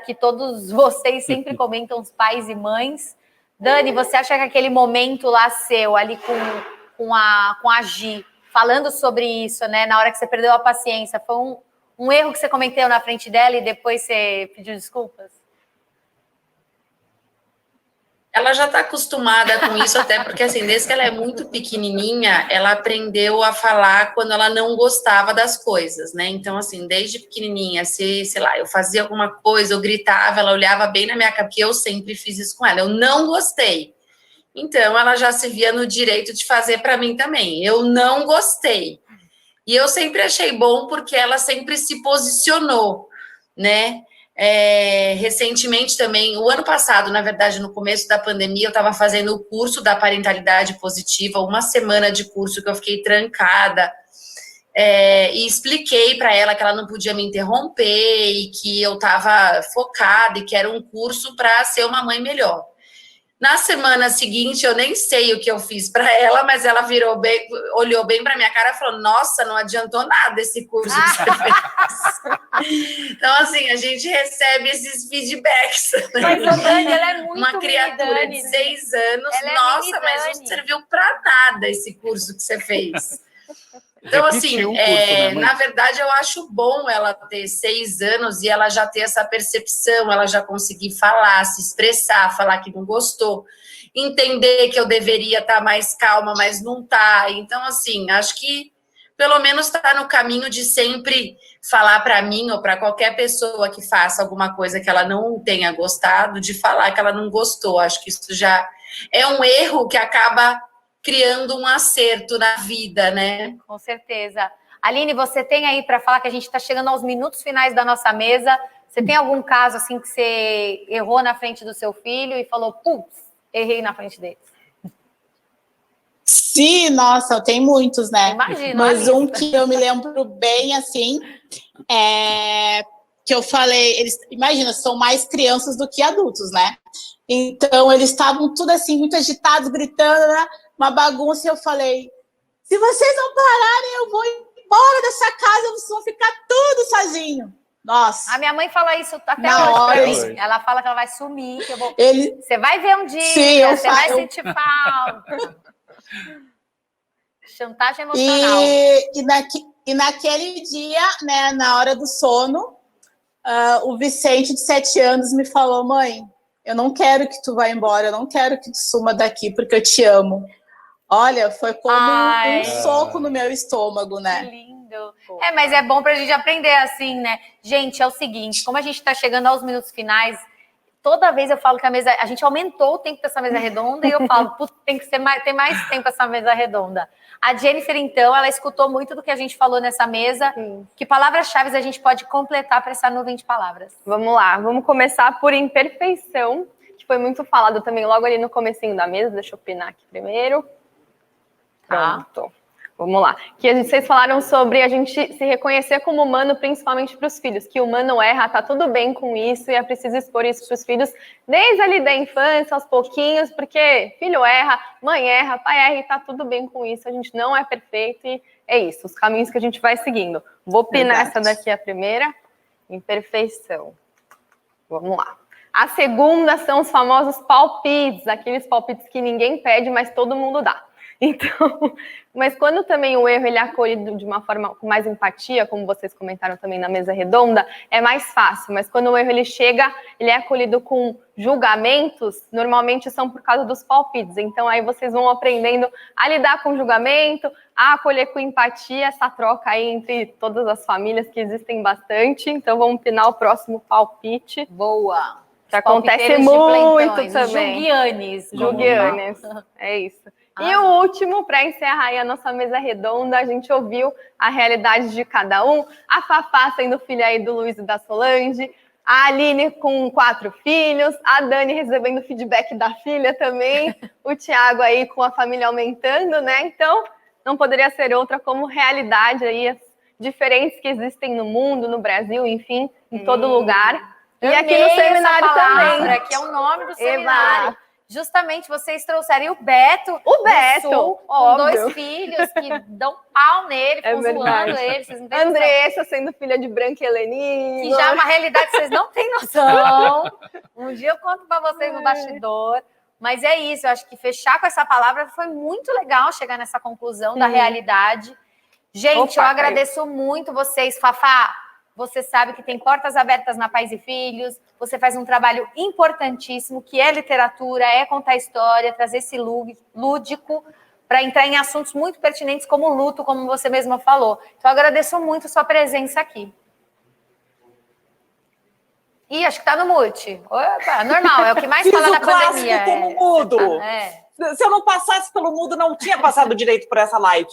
que todos vocês sempre comentam, os pais e mães. Dani, você acha que aquele momento lá seu, ali com a Gi, falando sobre isso, né, na hora que você perdeu a paciência, foi um erro que você cometeu na frente dela e depois você pediu desculpas? Ela já está acostumada com isso, até porque, assim, desde que ela é muito pequenininha, ela aprendeu a falar quando ela não gostava das coisas, né? Então, assim, desde pequenininha, sei lá, eu fazia alguma coisa, eu gritava, ela olhava bem na minha cara, porque eu sempre fiz isso com ela, eu não gostei. Então, ela já se via no direito de fazer para mim também. Eu não gostei. E eu sempre achei bom, porque ela sempre se posicionou, né? Recentemente também, o ano passado, na verdade, no começo da pandemia, eu estava fazendo o curso da parentalidade positiva, uma semana de curso que eu fiquei trancada, e expliquei para ela que ela não podia me interromper e que eu estava focada e que era um curso para ser uma mãe melhor. Na semana seguinte, eu nem sei o que eu fiz para ela, mas ela olhou bem para minha cara e falou: nossa, não adiantou nada esse curso que você fez. Então, assim, a gente recebe esses feedbacks. Mas a Dani, ela é muito uma criatura Dani, de 6 anos. ela Nossa, mas não serviu para nada esse curso que você fez. Então, assim, Repetiu o curso, né, mãe? na verdade, eu acho bom ela ter 6 anos e ela já ter essa percepção, ela já conseguir falar, se expressar, falar que não gostou, entender que eu deveria estar mais calma, mas não tá. Então, assim, acho que pelo menos está no caminho de sempre falar para mim ou para qualquer pessoa que faça alguma coisa que ela não tenha gostado, de falar que ela não gostou. Acho que isso já é um erro que acaba criando um acerto na vida, né? Com certeza. Aline, você tem aí para falar que a gente está chegando aos minutos finais da nossa mesa. Você tem algum caso assim que você errou na frente do seu filho e falou, putz, errei na frente dele? Sim, nossa, tem muitos, né? Imagina. Mas um que eu me lembro bem, assim, que eu falei, imagina, são mais crianças do que adultos, né? Então, eles estavam tudo assim, muito agitados, gritando, né? Uma bagunça, e eu falei, se vocês não pararem, eu vou embora dessa casa, vocês vão ficar tudo sozinho. Nossa. A minha mãe fala isso até Na hoje hora, pra mim. Ela fala que ela vai sumir, que eu vou... Ele... Você vai ver um dia, Sim, você vai sentir falta. Chantagem emocional. E naquele dia, né, na hora do sono, o Vicente, de 7 anos, me falou, mãe, eu não quero que tu vá embora, eu não quero que tu suma daqui, porque eu te amo. Olha, foi como um soco no meu estômago, né? Que lindo. Mas é bom pra gente aprender assim, né? Gente, é o seguinte, como a gente tá chegando aos minutos finais, toda vez eu falo que a gente aumentou o tempo dessa mesa redonda e eu falo, tem que ter mais tempo essa mesa redonda. A Jennifer, então, ela escutou muito do que a gente falou nessa mesa. Sim. Que palavras-chave a gente pode completar para essa nuvem de palavras? Vamos lá, vamos começar por imperfeição, que foi muito falado também logo ali no comecinho da mesa. Deixa eu pinar aqui primeiro. Pronto. Vamos lá. Que vocês falaram sobre a gente se reconhecer como humano, principalmente para os filhos, que o humano erra, tá tudo bem com isso e é preciso expor isso para os filhos desde ali da infância, aos pouquinhos, porque filho erra, mãe erra, pai erra e tá tudo bem com isso. A gente não é perfeito e é isso, os caminhos que a gente vai seguindo. Vou pinar essa daqui a primeira, imperfeição. Vamos lá. A segunda são os famosos palpites, aqueles palpites que ninguém pede, mas todo mundo dá. Então, mas quando também o erro ele é acolhido de uma forma com mais empatia, como vocês comentaram também na mesa redonda, é mais fácil. Mas quando o erro ele chega, ele é acolhido com julgamentos, normalmente são por causa dos palpites. Então aí vocês vão aprendendo a lidar com julgamento, a acolher com empatia, essa troca aí entre todas as famílias, que existem bastante. Então vamos pinar o próximo palpite. Boa! Que acontece muito também. Julguianes. É isso. E o último, para encerrar aí a nossa mesa redonda, a gente ouviu a realidade de cada um. A Fafá sendo filha aí do Luiz e da Solange, a Aline com 4 filhos, a Dani recebendo feedback da filha também, o Thiago aí com a família aumentando, né? Então, não poderia ser outra como realidade aí, as diferenças que existem no mundo, no Brasil, enfim, em todo lugar. E aqui no seminário também. Que é o nome do seminário. Justamente vocês trouxeram o Beto. Sul, com 2 filhos que dão pau nele, ficam zoando ele. Vocês não têm Andressa sendo filha de Branca Heleni. Que já é uma realidade que vocês não têm noção. Um dia eu conto para vocês no bastidor. Mas é isso, eu acho que fechar com essa palavra foi muito legal, chegar nessa conclusão da realidade. Gente, eu agradeço muito vocês. Fafá, você sabe que tem portas abertas na Pais e Filhos. Você faz um trabalho importantíssimo, que é literatura, é contar história, trazer esse lúdico para entrar em assuntos muito pertinentes como o luto, como você mesma falou. Então, eu agradeço muito a sua presença aqui. Ih, acho que tá no mute. Opa, normal, é o que mais fala na pandemia. Fiz o clássico como mudo. É. Se eu não passasse pelo mudo, não tinha passado direito por essa live.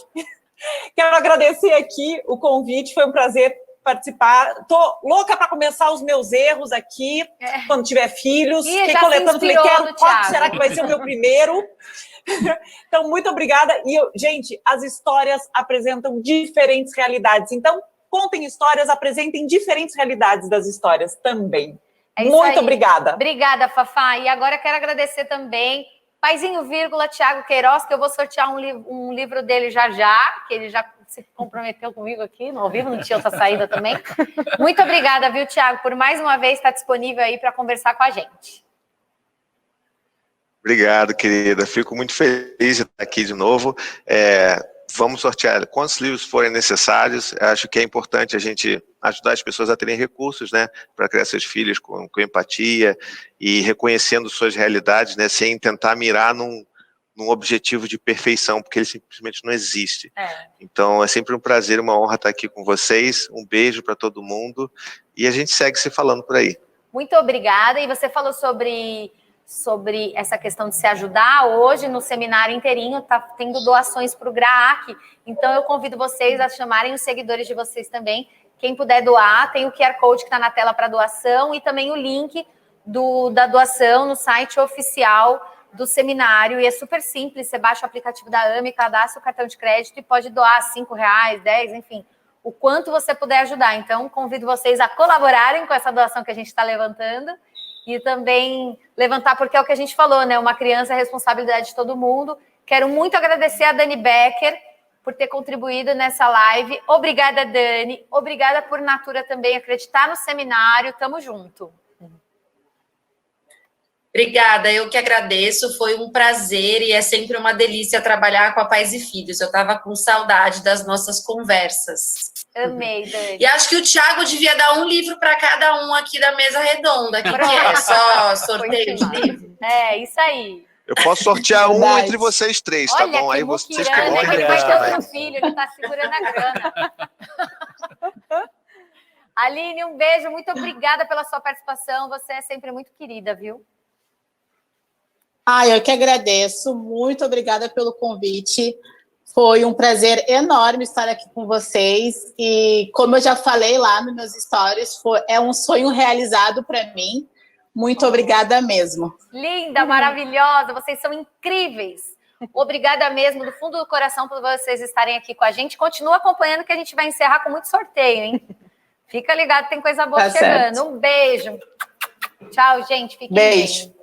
Quero agradecer aqui o convite, foi um prazer participar. Tô louca para começar os meus erros aqui, quando tiver filhos. Fiquei coletando, falei, qual será que vai ser o meu primeiro? Então, muito obrigada. E, gente, as histórias apresentam diferentes realidades. Então, contem histórias, apresentem diferentes realidades das histórias também. Muito obrigada. Obrigada, Fafá. E agora quero agradecer também Paizinho Vírgula, Thiago Queiroz, que eu vou sortear um livro dele já, que ele já se comprometeu comigo aqui no ao vivo, não tinha outra saída também. Muito obrigada, viu, Thiago, por mais uma vez estar disponível aí para conversar com a gente. Obrigado, querida. Fico muito feliz de estar aqui de novo. Vamos sortear quantos livros forem necessários. Acho que é importante a gente ajudar as pessoas a terem recursos, né, para criar seus filhos com empatia e reconhecendo suas realidades, né, sem tentar mirar num objetivo de perfeição, porque ele simplesmente não existe. Então, é sempre um prazer, uma honra estar aqui com vocês. Um beijo para todo mundo e a gente segue se falando por aí. Muito obrigada. E você falou sobre essa questão de se ajudar. Hoje, no seminário inteirinho, está tendo doações para o GRAAC. Então, eu convido vocês a chamarem os seguidores de vocês também. Quem puder doar, tem o QR Code que está na tela para doação e também o link da doação no site oficial do seminário. E é super simples, você baixa o aplicativo da AME, cadastra o cartão de crédito e pode doar R$5, 10, enfim, o quanto você puder ajudar. Então, convido vocês a colaborarem com essa doação que a gente está levantando. E também levantar, porque é o que a gente falou, né? Uma criança é responsabilidade de todo mundo. Quero muito agradecer a Dani Becker por ter contribuído nessa live. Obrigada, Dani. Obrigada por Natura também acreditar no seminário. Tamo junto. Obrigada, eu que agradeço. Foi um prazer e é sempre uma delícia trabalhar com a Pais e Filhos. Eu estava com saudade das nossas conversas. Amei, Dani. E acho que o Thiago devia dar um livro para cada um aqui da mesa redonda, que é só sorteio de livro. É, isso aí. Eu posso sortear um entre vocês três, tá bom? Aí vocês que vão. Ele vai ter outro filho, ele tá segurando a grana. Aline, um beijo, muito obrigada pela sua participação. Você é sempre muito querida, viu? Eu que agradeço. Muito obrigada pelo convite. Foi um prazer enorme estar aqui com vocês. E como eu já falei lá nos meus stories, é um sonho realizado para mim. Muito obrigada mesmo. Linda, maravilhosa, vocês são incríveis. Obrigada mesmo, do fundo do coração, por vocês estarem aqui com a gente. Continua acompanhando que a gente vai encerrar com muito sorteio, hein? Fica ligado, tem coisa boa chegando. Certo. Um beijo. Tchau, gente. Fiquem bem.